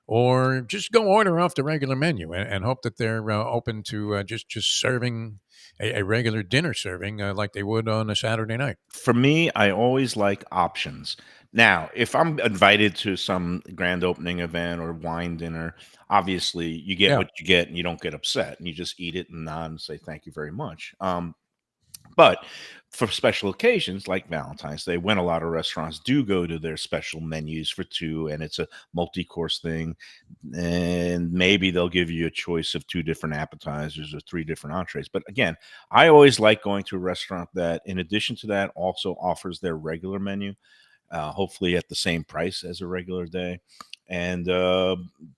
or just go order off the regular menu and hope that they're open to just serving a regular dinner serving like they would on a Saturday night? For me, I always like options. Now, if I'm invited to some grand opening event or wine dinner, obviously you get what you get and you don't get upset and you just eat it and nod and say thank you very much. But for special occasions like Valentine's Day, when a lot of restaurants do go to their special menus for 2 and it's a multi-course thing, and maybe they'll give you a choice of 2 different appetizers or 3 different entrees. But again, I always like going to a restaurant that, in addition to that, also offers their regular menu, hopefully at the same price as a regular day. And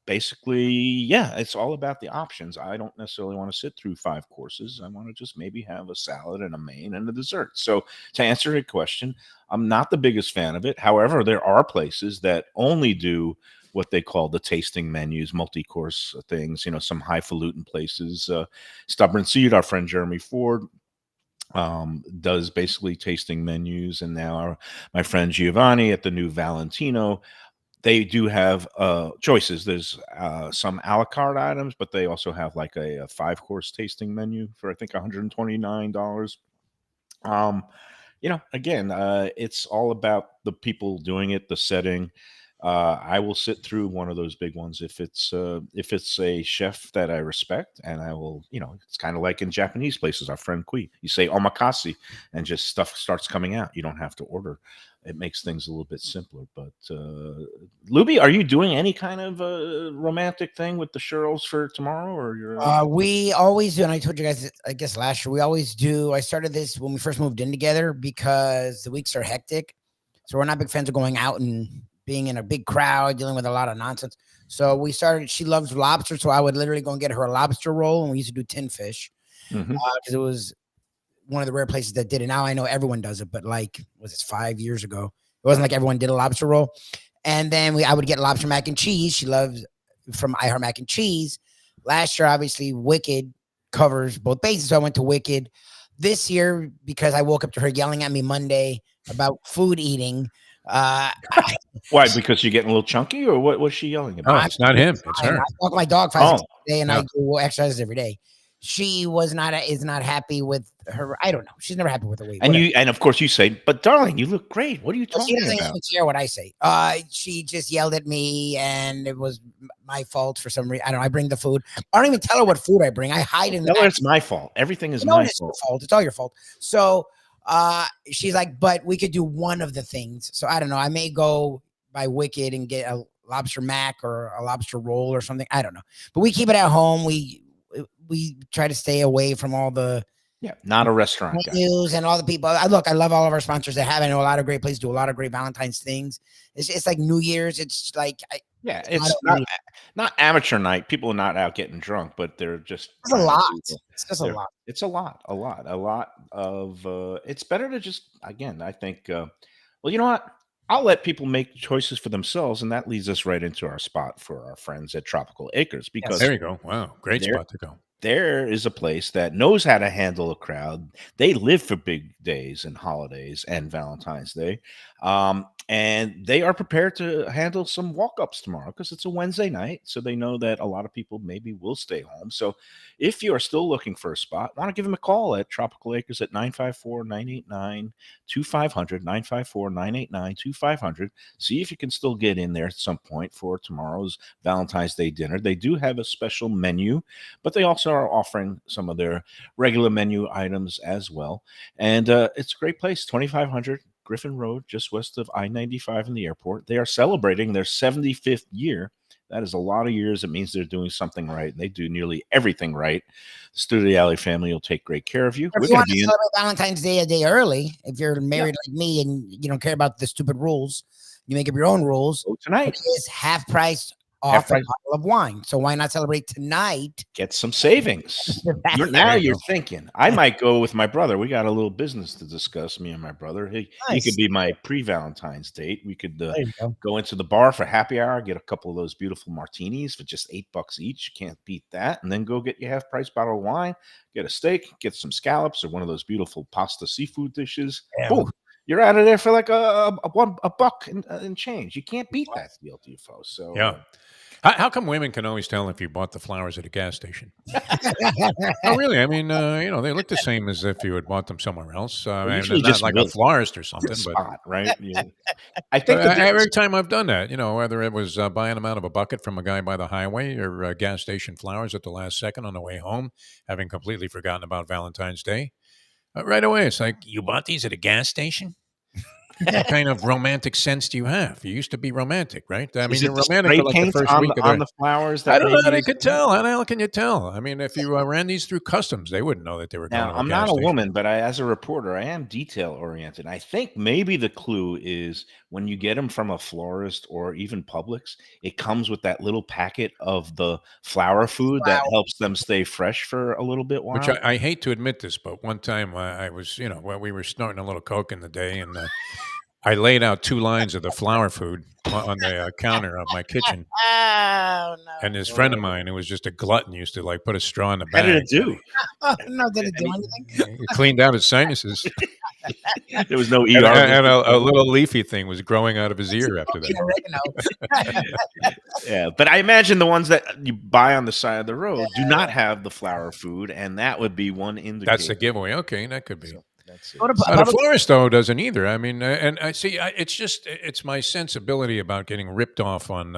basically, yeah, it's all about the options. I don't necessarily want to sit through 5 courses. I want to just maybe have a salad and a main and a dessert. So to answer your question, I'm not the biggest fan of it. However, there are places that only do what they call the tasting menus, multi-course things, some highfalutin places. Stubborn Seed, our friend Jeremy Ford, does basically tasting menus. And now my friend Giovanni at the new Valentino, they do have choices. There's some a la carte items, but they also have like a 5-course tasting menu for, I think, $129. Again, it's all about the people doing it, the setting. I will sit through one of those big ones if it's a chef that I respect, and I will, it's kind of like in Japanese places. Our friend Kui, you say omakase, and just stuff starts coming out. You don't have to order. It makes things a little bit simpler. But Lubie, are you doing any kind of romantic thing with the churros for tomorrow, or you're? We always do, and I told you guys, I guess last year we always do. I started this when we first moved in together because the weeks are hectic, so we're not big fans of going out and being in a big crowd, dealing with a lot of nonsense. So we started. She loves lobster, so I would literally go and get her a lobster roll, and we used to do tin fish because it was one of the rare places that did it. Now I know everyone does it, but like, was it 5 years ago? It wasn't like everyone did a lobster roll. And then I would get lobster mac and cheese. She loves from I Heart Mac and Cheese. Last year, obviously, Wicked covers both bases. So I went to Wicked. This year, because I woke up to her yelling at me Monday about food eating. Why? Because you're getting a little chunky, or what was she yelling about? Oh, it's not him. It's her. I walk my dog 5 times a day, and I do exercises every day. she is not happy with her. I don't know. She's never happy with her weight. And whatever. and of course you say, but darling, you look great. What are you Well, she talking doesn't about? even care what I say. She just yelled at me, and it was my fault for some reason. I don't know. I bring the food. I don't even tell her what food I bring. I hide in the No, back. it's my fault. Everything is No, my it's your fault. fault. It's all your fault. So she's like, but we could do one of the things. So I don't know. I may go by Wicked and get a lobster mac or a lobster roll or something. I don't know. But we keep it at home. We try to stay away from all the Yeah, not a restaurant guy. news and all the people. I love all of our sponsors that have. I know a lot of great places do a lot of great Valentine's things. It's like New Year's. It's like Yeah, it's not amateur night. People are not out getting drunk, but they're just it's a lot. It's just a they're- lot. It's a lot of. It's better to just again. I think. Well, you know what? I'll let people make choices for themselves, and that leads us right into our spot for our friends at Tropical Acres because There you go. Wow, great spot to go. there is a place that knows how to handle a crowd. They live for big days and holidays and Valentine's Day. And they are prepared to handle some walk-ups tomorrow because it's a Wednesday night. So they know that a lot of people maybe will stay home. So if you are still looking for a spot, want to give them a call at Tropical Acres at 954-989-2500, 954-989-2500. See if you can still get in there at some point for tomorrow's Valentine's Day dinner. They do have a special menu, but they also are offering some of their regular menu items as well. And it's a great place, 2500 Griffin Road, just west of I-95 in the airport. They are celebrating their 75th year. That is a lot of years. It means they're doing something right, and they do nearly everything right. The Studio Alley family will take great care of you. If you want to celebrate Valentine's Day a day early, if you're married like me and you don't care about the stupid rules, you make up your own rules. Tonight it is half price off a bottle of wine. So why not celebrate tonight? Get some savings. You're thinking, I might go with my brother. We got a little business to discuss, me and my brother. He could be my pre-Valentine's date. We could go into the bar for happy hour, get a couple of those beautiful martinis for just $8 each. Can't beat that. And then go get your half-price bottle of wine, get a steak, get some scallops or one of those beautiful pasta seafood dishes. Boom. You're out of there for like a buck and change. You can't beat that deal, Defo. So yeah. How come women can always tell if you bought the flowers at a gas station? Oh, really? I mean, they look the same as if you had bought them somewhere else. Usually not just like a florist or something, but right? Yeah. I think every time I've done that, whether it was buying them out of a bucket from a guy by the highway or gas station flowers at the last second on the way home, having completely forgotten about Valentine's Day, right away it's like, you bought these at a gas station? What kind of romantic sense do you have? You used to be romantic, right? I mean, you're romantic for like the first week of the flowers. I don't know how they could tell. How can you tell? I mean, if you ran these through customs, they wouldn't know that they were going to a I'm gas not a station. woman, but as a reporter, I am detail oriented. I think maybe the clue is when you get them from a florist or even Publix, it comes with that little packet of the flower food that helps them stay fresh for a little bit while. Which I hate to admit this, but one time I was, we were snorting a little coke in the day, and I laid out 2 lines of the flower food on the counter of my kitchen. Oh, no. And this friend of mine, who was just a glutton, used to like put a straw in the bag. How did it do? No, did it do anything? It cleaned out his sinuses. There was no ER. And a little leafy thing was growing out of his ear after that. Yeah, but I imagine the ones that you buy on the side of the road do not have the flower food, and that would be one indicator. That's the giveaway. Okay, that could be. So that's it. The florist, though, doesn't either. I mean, and I see, it's my sensibility about getting ripped off on,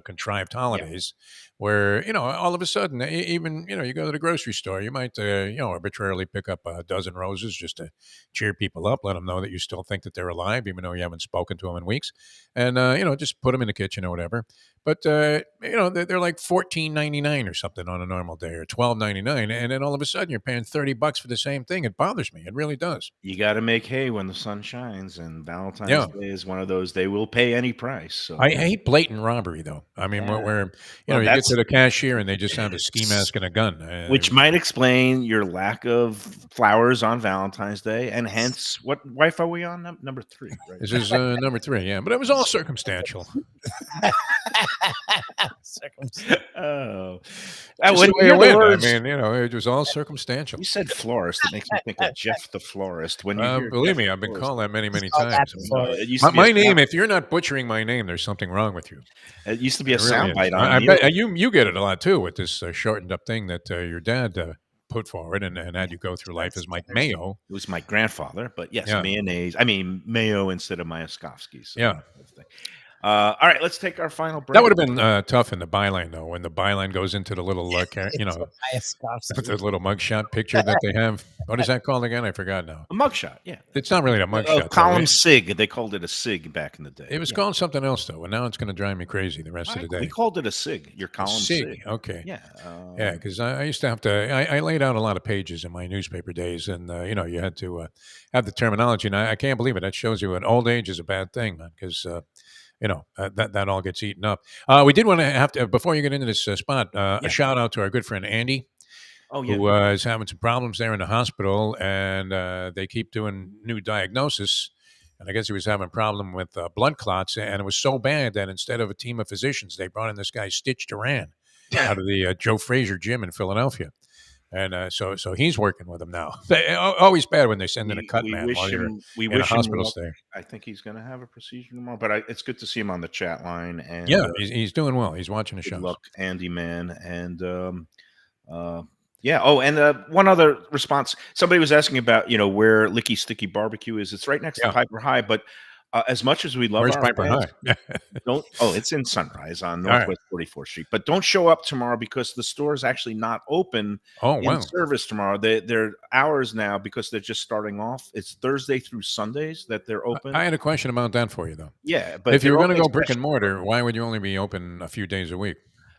contrived holidays where, all of a sudden, even, you go to the grocery store, you might, arbitrarily pick up a dozen roses just to cheer people up, let them know that you still think that they're alive, even though you haven't spoken to them in weeks. And, just put them in the kitchen or whatever. But, they're like $14.99 or something on a normal day, or $12.99. And then all of a sudden you're paying $30 for the same thing. It bothers me. It really does. You got to make hay when the sun shines, and Valentine's Day is one of those. They will pay any price. So I hate blatant robbery, though. I mean, where you get to the cashier and they just have a ski mask and a gun, which might explain your lack of flowers on Valentine's Day, and hence what wife are we on? Number 3. Right? This is number 3, yeah. But it was all circumstantial. Oh, when I mean, it was all circumstantial. You said florist. It makes me think of Jeff the florist. When you believe me, I've been called that many times. My name. If you're not butchering my name, there's something wrong with you. It used to be a really soundbite on. I bet you get it a lot too with this shortened up thing that your dad put forward and had you go through life as Mike Mayo. It was my grandfather, but yes, Yeah. mayonnaise. I mean, mayo instead of Myaskovsky. So Yeah. that kind of thing. All right, let's take our final break. That would have been tough in the byline, though, when the byline goes into the little, the little mugshot picture that they have. What is that called again? I forgot now. A mugshot, yeah. It's not really a mugshot. Column SIG. They called it a SIG back in the day. It was called something else, though, and now it's going to drive me crazy the rest of the day. We called it a SIG. Your column SIG. Okay. Yeah. Yeah, because I used to have to. I laid out a lot of pages in my newspaper days, and you had to have the terminology. And I can't believe it. That shows you an old age is a bad thing, man, because that all gets eaten up. We did want to have to, before you get into this spot, a shout out to our good friend Andy. Oh, yeah. Who is having some problems there in the hospital, and they keep doing new diagnosis. And I guess he was having a problem with blood clots, and it was so bad that instead of a team of physicians, they brought in this guy, Stitch Duran, out of the Joe Frazier gym in Philadelphia. And so he's working with him now. Always bad when they send in a cut man while you're in a hospital stay. I think he's going to have a procedure tomorrow, but it's good to see him on the chat line. And yeah, he's doing well. He's watching the show. Good luck, Andy, man. And yeah. Oh, and one other response. Somebody was asking about, where Licky Sticky Barbecue is. It's right next to Piper High, but as much as we love Where's our Piper fans, High? it's in Sunrise on Northwest 44th Street. But don't show up tomorrow because the store is actually not open in service tomorrow. Their hours now, because they're just starting off, it's Thursday through Sundays that they're open. I had a question about that for you, though. Yeah, but if you're going to go brick and mortar, why would you only be open a few days a week?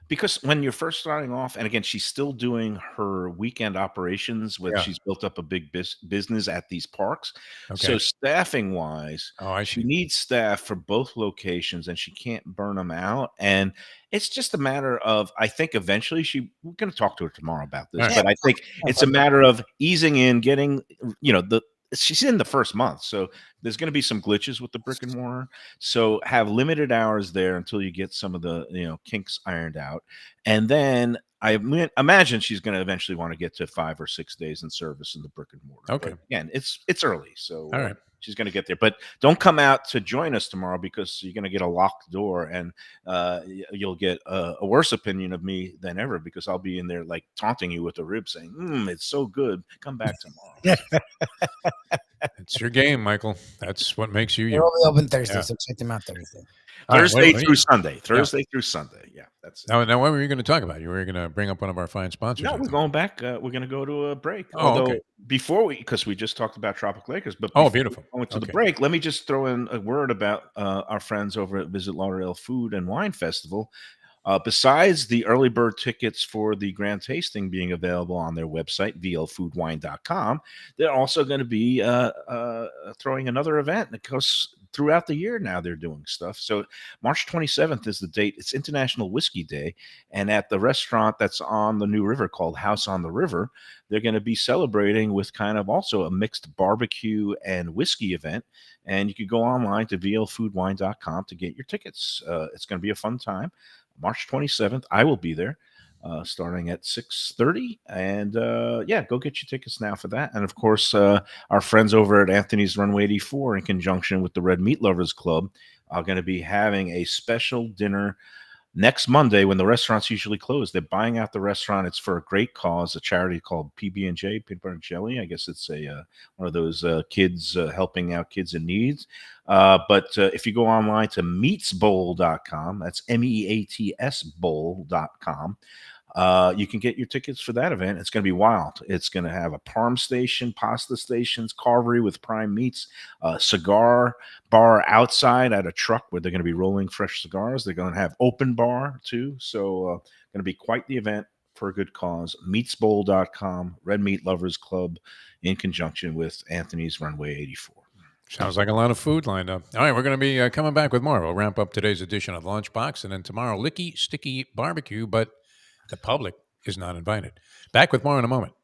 Because when you're first starting off, and again, she's still doing her weekend operations, she's built up a big business at these parks. Okay. So staffing wise, she needs staff for both locations, and she can't burn them out. And it's just a matter of, I think eventually we're going to talk to her tomorrow about this, but I think it's a matter of easing in, getting, she's in the first month, so there's going to be some glitches with the brick and mortar. So have limited hours there until you get some of the kinks ironed out, and then I imagine she's going to eventually want to get to 5 or 6 days in service in the brick and mortar. Okay, but again, it's early, so all right. She's going to get there, but don't come out to join us tomorrow because you're going to get a locked door, and you'll get a worse opinion of me than ever because I'll be in there like taunting you with a rib, saying, "It's so good. Come back tomorrow." It's your game, Michael. That's what makes you. They're only open Thursday, so check them out Thursday. Thursday through Sunday. Thursday through Sunday. Yeah, that's it. Now, what were you going to talk about? You were going to bring up one of our fine sponsors. No, we're going back. We're going to go to a break. Okay. Before because we just talked about Tropical Acres, but beautiful. Going to the break, let me just throw in a word about our friends over at Visit Lauderdale Food and Wine Festival. Besides the early bird tickets for the grand tasting being available on their website, vlfoodwine.com, they're also going to be throwing another event. Of course, throughout the year now they're doing stuff. So March 27th is the date. It's International Whiskey Day. And at the restaurant that's on the New River called House on the River, they're going to be celebrating with kind of also a mixed barbecue and whiskey event. And you can go online to vlfoodwine.com to get your tickets. It's going to be a fun time. March 27th, I will be there starting at 6:30. And go get your tickets now for that. And of course, our friends over at Anthony's Runway 84 in conjunction with the Red Meat Lovers Club are going to be having a special dinner next Monday when the restaurants usually close. They're buying out the restaurant. It's for a great cause, a charity called PB&J, Peanut Butter and Jelly. I guess it's one of those kids helping out kids in need. But if you go online to meatsbowl.com, that's MEATS bowl.com, you can get your tickets for that event. It's going to be wild. It's going to have a parm station, pasta stations, carvery with prime meats, cigar bar outside at a truck where they're going to be rolling fresh cigars. They're going to have open bar too. So going to be quite the event for a good cause. Meatsbowl.com, Red Meat Lovers Club in conjunction with Anthony's Runway 84. Sounds like a lot of food lined up. All right, we're going to be coming back with more. We'll wrap up today's edition of Lunchbox, and then tomorrow, Licky Sticky Barbecue, but the public is not invited. Back with more in a moment.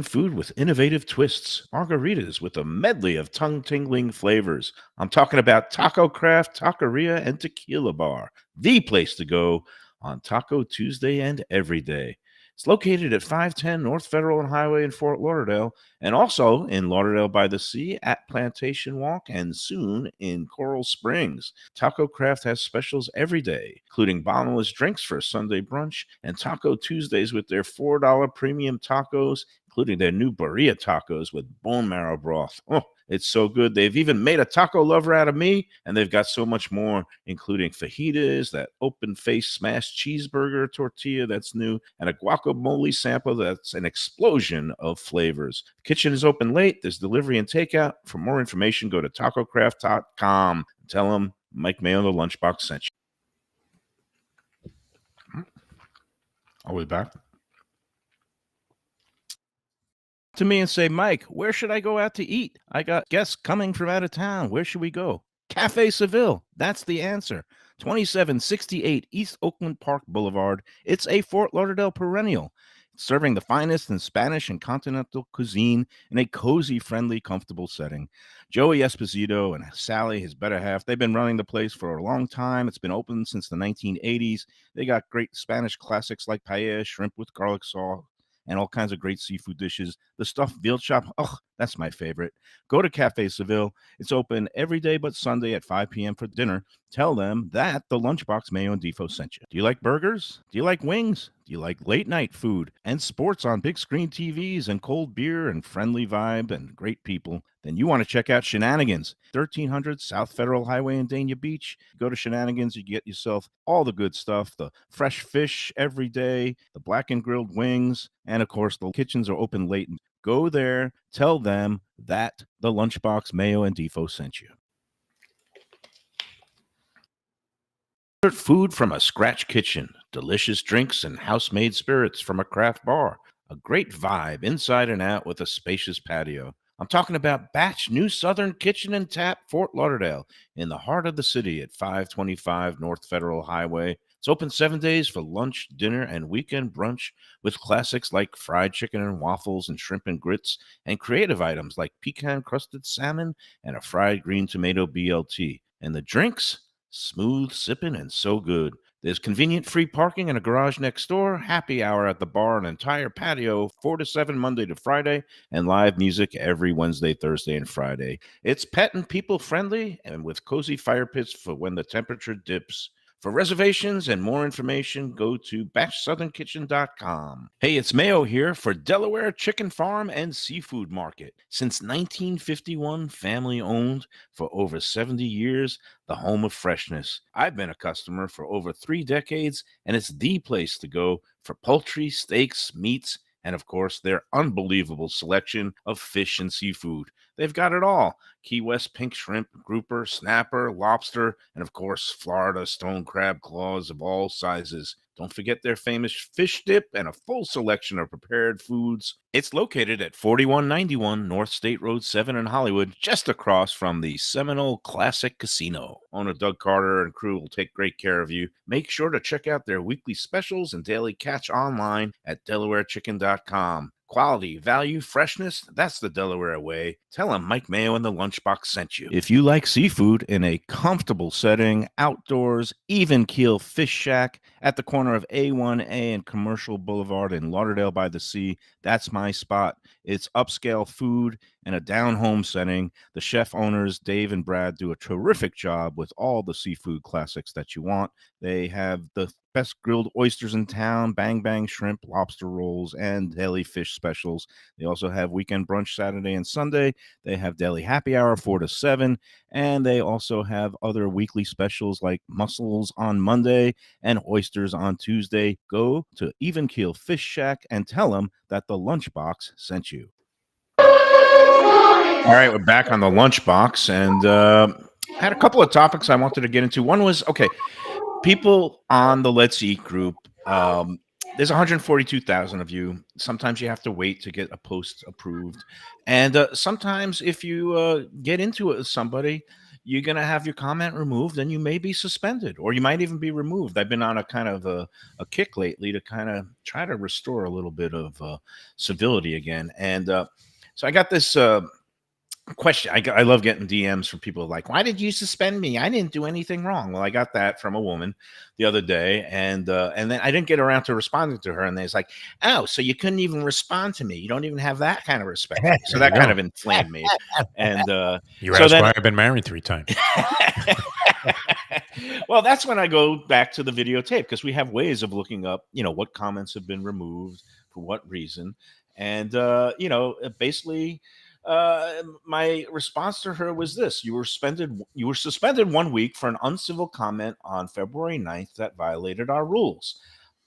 Food with innovative twists. Margaritas with a medley of tongue-tingling flavors. I'm talking about Taco Craft, Taqueria, and Tequila Bar. The place to go on Taco Tuesday and every day. It's located at 510 North Federal and Highway in Fort Lauderdale, and also in Lauderdale by the Sea at Plantation Walk, and soon in Coral Springs. Taco Craft has specials every day, including bottomless drinks for a Sunday brunch and Taco Tuesdays with their $4 premium tacos, including their new burrito tacos with bone marrow broth. Oh, it's so good. They've even made a taco lover out of me, and they've got so much more, including fajitas, that open-face smashed cheeseburger tortilla that's new, and a guacamole sample that's an explosion of flavors. The kitchen is open late. There's delivery and takeout. For more information, go to tacocraft.com. Tell them Mike Mayo, the Lunchbox, sent you. Are we back? To me and say, Mike, where should I go out to eat? I got guests coming from out of town. Where should we go? Cafe Seville. That's the answer. 2768 East Oakland Park Boulevard. It's a Fort Lauderdale perennial, serving the finest in Spanish and continental cuisine in a cozy, friendly, comfortable setting. Joey Esposito and Sally, his better half, they've been running the place for a long time. It's been open since the 1980s. They got great Spanish classics like paella, shrimp with garlic sauce, and all kinds of great seafood dishes. The stuffed veal chop, oh, that's my favorite. Go to Cafe Seville. It's open every day but Sunday at 5 p.m. for dinner. Tell them that the Lunchbox Mayo and Defo sent you. Do you like burgers? Do you like wings? Do you like late night food and sports on big screen TVs and cold beer and friendly vibe and great people? Then you want to check out Shenanigans, 1300 South Federal Highway in Dania Beach. Go to Shenanigans, you get yourself all the good stuff, the fresh fish every day, the black and grilled wings, and of course the kitchens are open late. Go there, tell them that the Lunchbox Mayo and Defo sent you. Food from a scratch kitchen, delicious drinks and house-made spirits from a craft bar, a great vibe inside and out with a spacious patio. I'm talking about Batch New Southern Kitchen and Tap, Fort Lauderdale, in the heart of the city at 525 North Federal Highway. It's open 7 days for lunch, dinner, and weekend brunch with classics like fried chicken and waffles and shrimp and grits, and creative items like pecan-crusted salmon and a fried green tomato BLT. And the drinks? Smooth sipping and so good. There's convenient free parking and a garage next door, happy hour at the bar, an entire patio, 4 to 7 Monday to Friday, and live music every Wednesday, Thursday, and Friday. It's pet and people friendly and with cozy fire pits for when the temperature dips. For reservations and more information, go to batchsouthernkitchen.com. Hey, it's Mayo here for Delaware Chicken Farm and Seafood Market. Since 1951, family owned for over 70 years, the home of freshness. I've been a customer for over 3 decades, and it's the place to go for poultry, steaks, meats, and of course, their unbelievable selection of fish and seafood. They've got it all. Key West pink shrimp, grouper, snapper, lobster, and of course, Florida stone crab claws of all sizes. Don't forget their famous fish dip and a full selection of prepared foods. It's located at 4191 North State Road 7 in Hollywood, just across from the Seminole Classic Casino. Owner Doug Carter and crew will take great care of you. Make sure to check out their weekly specials and daily catch online at DelawareChicken.com. Quality, value, freshness, that's the Delaware way. Tell them Mike Mayo and the Lunchbox sent you. If you like seafood in a comfortable setting, outdoors, even keel fish shack at the corner of A1A and Commercial Boulevard in Lauderdale by the Sea, that's my spot. It's upscale food and a down-home setting. The chef owners, Dave and Brad, do a terrific job with all the seafood classics that you want. They have the best grilled oysters in town, bang bang shrimp, lobster rolls, and daily fish specials. They also have weekend brunch Saturday and Sunday. They have daily happy hour 4 to 7, and they also have other weekly specials like mussels on Monday and oysters on Tuesday. Go to Even Keel Fish Shack and tell them that the Lunchbox sent you. All right, we're back on the Lunchbox, and I had a couple of topics I wanted to get into. One was, people on the Let's Eat group, there's 142,000 of you. Sometimes you have to wait to get a post approved. And sometimes if you get into it with somebody, you're going to have your comment removed and you may be suspended, or you might even be removed. I've been on a kind of a kick lately to kind of try to restore a little bit of civility again. And so I got this question. I love getting DMs from people like, "Why did you suspend me? I didn't do anything wrong." Well, I got that from a woman the other day, and then I didn't get around to responding to her, and it's like, "Oh, so you couldn't even respond to me? You don't even have that kind of respect for me." So that kind of inflamed me, and You so asked then why I've been married 3 times. well, that's when I go back to the videotape because we have ways of looking up, what comments have been removed for what reason, and basically, my response to her was this: You were suspended 1 week for an uncivil comment on February 9th that violated our rules.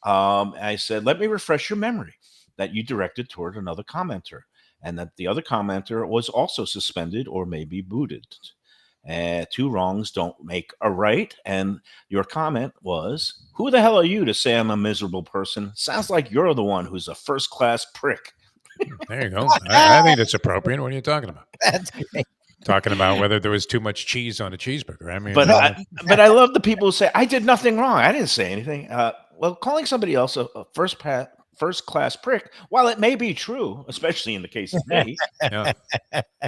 I said, let me refresh your memory that you directed toward another commenter, and that the other commenter was also suspended or maybe booted. Two wrongs don't make a right. And your comment was, "Who the hell are you to say I'm a miserable person? Sounds like you're the one who's a first class prick." There you go. I think that's appropriate. What are you talking about? That's great. Talking about whether there was too much cheese on a cheeseburger. I mean, But I love the people who say, "I did nothing wrong. I didn't say anything." Well, calling somebody else a first class prick, while it may be true, especially in the case of me, yeah.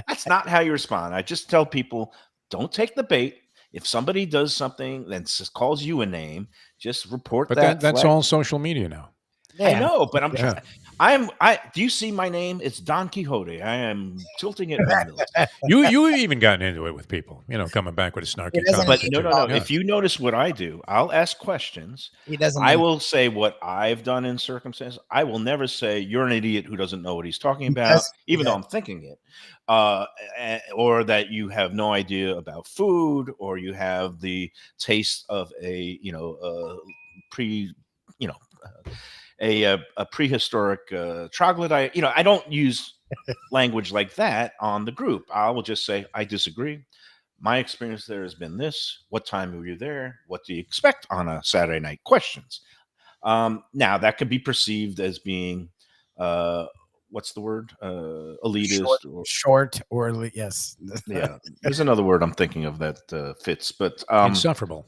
that's not how you respond. I just tell people, don't take the bait. If somebody does something that calls you a name, just report But that. that's flag. all social media now. Yeah. I know, but I'm Yeah. trying. Do you see my name? It's Don Quixote. I am tilting it windmills. You even gotten into it with people, coming back with a snarky doesn't comment. But need no, to no, no. follow. If you notice what I do, I'll ask questions. He doesn't. I need- will say what I've done in circumstances. I will never say you're an idiot who doesn't know what he's talking about, does- even yeah. though I'm thinking it, or that you have no idea about food, or you have the taste of a pre, you know, a prehistoric troglodyte. I don't use language like that on the group. I will just say I disagree. My experience there has been this. What time were you there? What do you expect on a Saturday night? Questions. Now that could be perceived as being, what's the word? Elitist. short or yes. Yeah, there's another word I'm thinking of that fits, but Insufferable.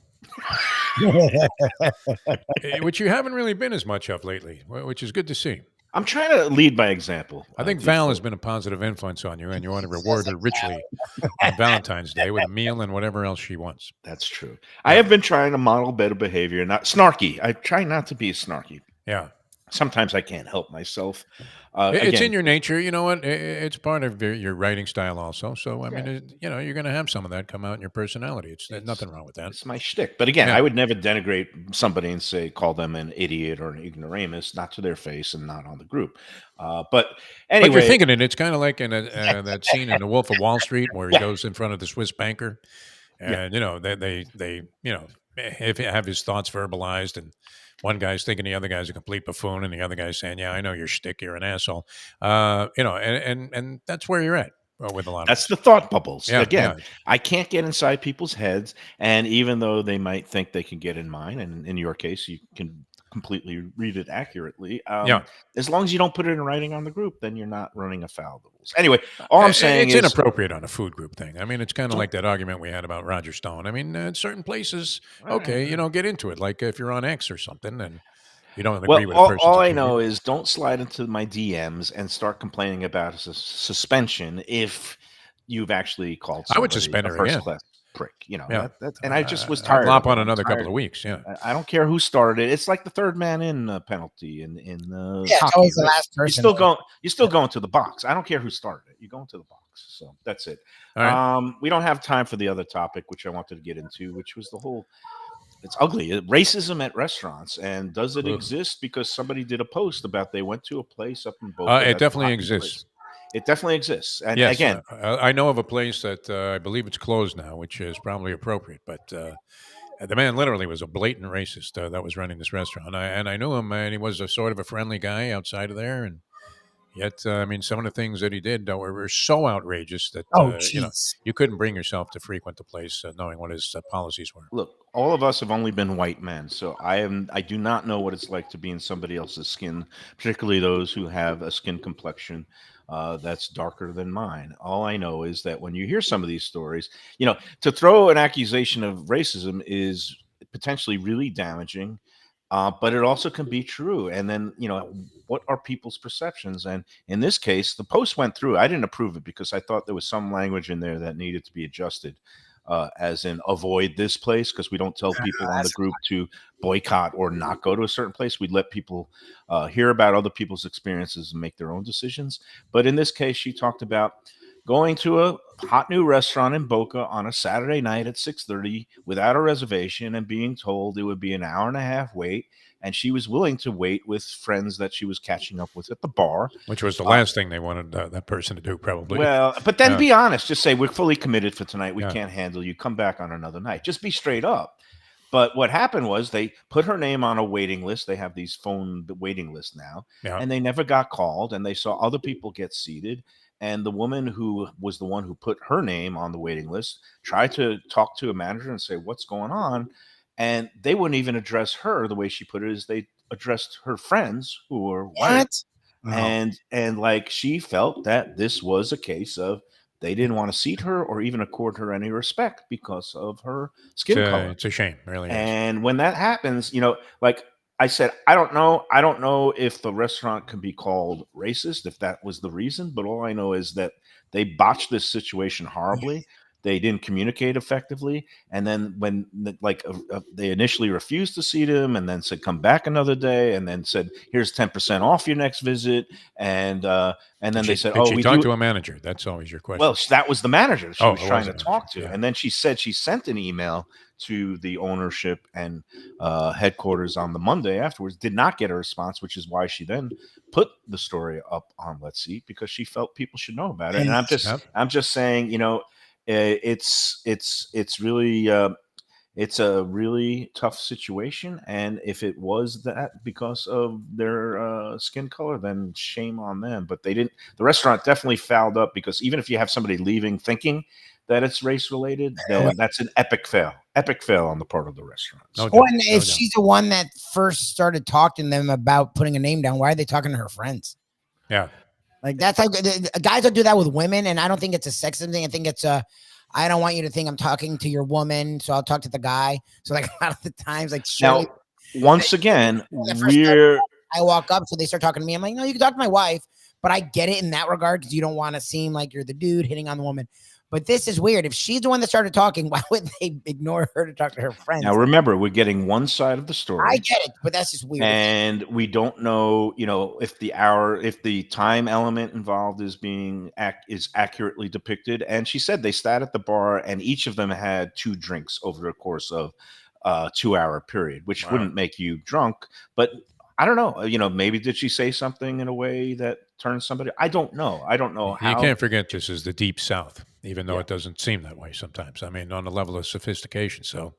Which you haven't really been as much of lately, which is good to see. I'm trying to lead by example. I think Val has been a positive influence on you, and you want to reward her richly on Valentine's Day with a meal and whatever else she wants. That's true. I have been trying to model better behavior, not snarky. I try not to be snarky. Yeah. Sometimes I can't help myself. It's Again, in your nature. You know what? It's part of your writing style also. So, I mean, you're going to have some of that come out in your personality. There's nothing wrong with that. it's my shtick. But again, Yeah. I would never denigrate somebody and call them an idiot or an ignoramus, not to their face and not on the group. But anyway, But you're thinking it. It's kind of like in that scene in The Wolf of Wall Street where he goes in front of the Swiss banker, and they if have his thoughts verbalized, and one guy's thinking the other guy's a complete buffoon, and the other guy's saying, "Yeah, I know you're shtick, you're an asshole," and that's where you're at with a lot that's of the thought bubbles. Yeah, Again, yeah. I can't get inside people's heads. And even though they might think they can get in mine, and in your case, you can completely read it accurately. Yeah. As long as you don't put it in writing on the group, then you're not running afoul of the rules. Anyway, all I'm saying it's is inappropriate on a food group thing. I mean, it's kind of like that argument we had about Roger Stone. I mean, in certain places, okay, get into it. Like if you're on X or something, and you don't agree with a Well, person's all I opinion. know is don't slide into my DMs and start complaining about a suspension if you've actually called I would somebody suspend a her first again. class prick. Yeah. And I just was I'd tired. lop of it. on I'm another couple tired. of weeks. Yeah. I don't care who started it. It's like the third man in penalty in It's hockey. always the right? last person. You're still going to the box. I don't care who started it. You go into the box. So that's it. All right. We don't have time for the other topic, which I wanted to get into, which was the whole. It's ugly. Racism at restaurants. And does it exist? Because somebody did a post about they went to a place up in Boca. It that's a definitely hockey exists. place. It definitely exists. And Yes, again, I know of a place that I believe it's closed now, which is probably appropriate. But the man literally was a blatant racist that was running this restaurant. I knew him, and he was a sort of a friendly guy outside of there. And yet, I mean, some of the things that he did were so outrageous that jeez. you couldn't bring yourself to frequent the place knowing what his policies were. look, all of us have only been white men, so I do not know what it's like to be in somebody else's skin, particularly those who have a skin complexion that's darker than mine. All I know is that when you hear some of these stories, to throw an accusation of racism is potentially really damaging, but it also can be true. And then, what are people's perceptions? And in this case, the post went through. I didn't approve it because I thought there was some language in there that needed to be adjusted, as in avoid this place, because we don't tell people on the group to boycott or not go to a certain place. We let people hear about other people's experiences and make their own decisions. But in this case, she talked about going to a hot new restaurant in Boca on a Saturday night at 6:30 without a reservation and being told it would be an hour and a half wait. And she was willing to wait with friends that she was catching up with at the bar. Which was the last thing they wanted that person to do, probably. Well, but then be honest. Just say, we're fully committed for tonight. We Yeah. can't handle you. Come back on another night. Just be straight up. But what happened was they put her name on a waiting list. They have these phone waiting lists now. Yeah. And they never got called. And they saw other people get seated. And the woman who was the one who put her name on the waiting list tried to talk to a manager and say, what's going on? And they wouldn't even address her. The way she put it is they addressed her friends who were white. No. And like, she felt that this was a case of they didn't want to seat her or even accord her any respect because of her skin color. It's a shame, really. And when that happens, like I said, I don't know if the restaurant can be called racist, if that was the reason, but all I know is that they botched this situation horribly. They didn't communicate effectively. And then when they initially refused to seat him and then said, come back another day, and then said, here's 10% off your next visit. And then they said, we talked to a manager. That's always your question. Well, that was the manager she was trying to it? talk to. Yeah. And then she said she sent an email to the ownership and headquarters on the Monday afterwards, did not get a response, which is why she then put the story up on Let's Eat, because she felt people should know about it. And I'm just saying, it's really it's a really tough situation. And if it was that because of their skin color, then shame on them. But the restaurant definitely fouled up, because even if you have somebody leaving thinking that it's race related, then that's an epic fail on the part of the restaurant. If she's the one that first started talking to them about putting a name down, why are they talking to her friends? Yeah. Like, that's like guys will do that with women, and I don't think it's a sexism thing. I think it's I don't want you to think I'm talking to your woman, so I'll talk to the guy. So like a lot of the times, like now, once again, I walk up, so they start talking to me. I'm like, no, you can talk to my wife, but I get it in that regard because you don't want to seem like you're the dude hitting on the woman. But this is weird. If she's the one that started talking, why would they ignore her to talk to her friends? Now, remember, we're getting one side of the story. I get it, but that's just weird. And we don't know, if the time element involved is accurately depicted. And she said they sat at the bar and each of them had 2 drinks over the course of a 2-hour period, which wouldn't make you drunk. But I don't know. Maybe did she say something in a way that turns somebody? I don't know. You can't forget this is the Deep South, even though it doesn't seem that way sometimes. I mean, on the level of sophistication. So,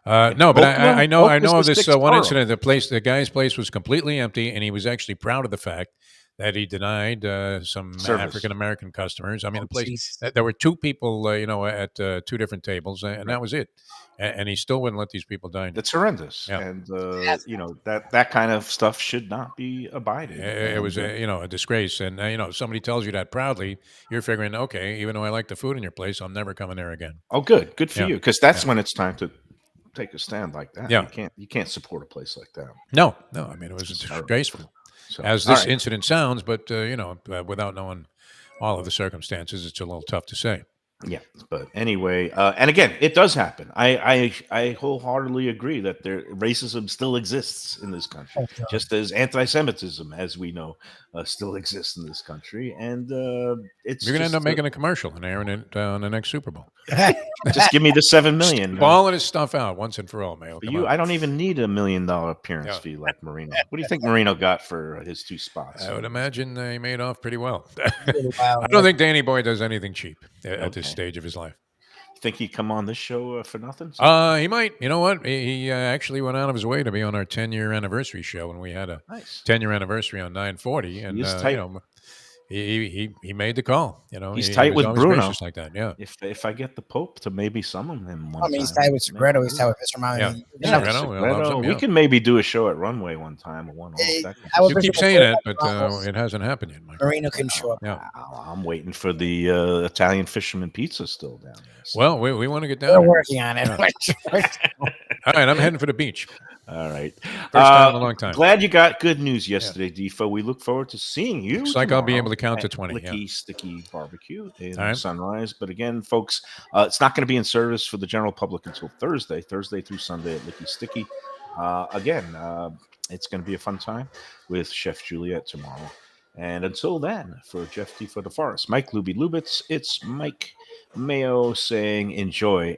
no, but I know of this one incident. The guy's place was completely empty, and he was actually proud of the fact that he denied some African American customers. I mean, the place there were 2 people, at 2 different tables, and that was it. And he still wouldn't let these people dine. That's horrendous. Yeah. And that kind of stuff should not be abided. It was a disgrace. And if somebody tells you that proudly, you're figuring, okay, even though I like the food in your place, I'm never coming there again. Oh, good for you, because that's when it's time to take a stand like that. Yeah. You can't support a place like that. No. I mean, it was disgraceful, as this incident sounds. But without knowing all of the circumstances, it's a little tough to say. Yeah, but anyway, and again, it does happen. I wholeheartedly agree that racism still exists in this country, just as anti-Semitism, as we know, still exists in this country. And you're going to end up making a commercial and airing it on the next Super Bowl. Just give me the $7 million. Balling his stuff out once and for all, Mayo. I don't even need $1 million appearance fee like Marino. What do you think Marino got for his 2 spots? I would imagine he made off pretty well. I don't think Danny Boy does anything cheap at this stage of his life. Think he'd come on this show for nothing? He might. You know what? He actually went out of his way to be on our 10-year anniversary show, and we had a 10-year anniversary on 940. And he made the call. He's tight with Bruno like that. Yeah. If I get the Pope to maybe summon him one time. He's tight with Segredo. He's tight with Mr. Segredo. We can maybe do a show at Runway one time. You keep saying it, but it hasn't happened yet, Mike. Marino can show up. Yeah. I'm waiting for the Italian fisherman pizza still down there. Well, we want to get down. We're working on it. Yeah. All right, I'm heading for the beach. All right. First time in a long time. Glad you got good news yesterday, Defo. We look forward to seeing you. Looks like I'll be able to tomorrow count to at 20. Yeah. Licky Sticky Barbecue in All right. Sunrise. But again, folks, it's not going to be in service for the general public until Thursday through Sunday at Licky Sticky. Again, it's going to be a fun time with Chef Juliet tomorrow. And until then, for Jeff Defo DeForest, Mike Lubie Lubitz, it's Mike Mayo saying enjoy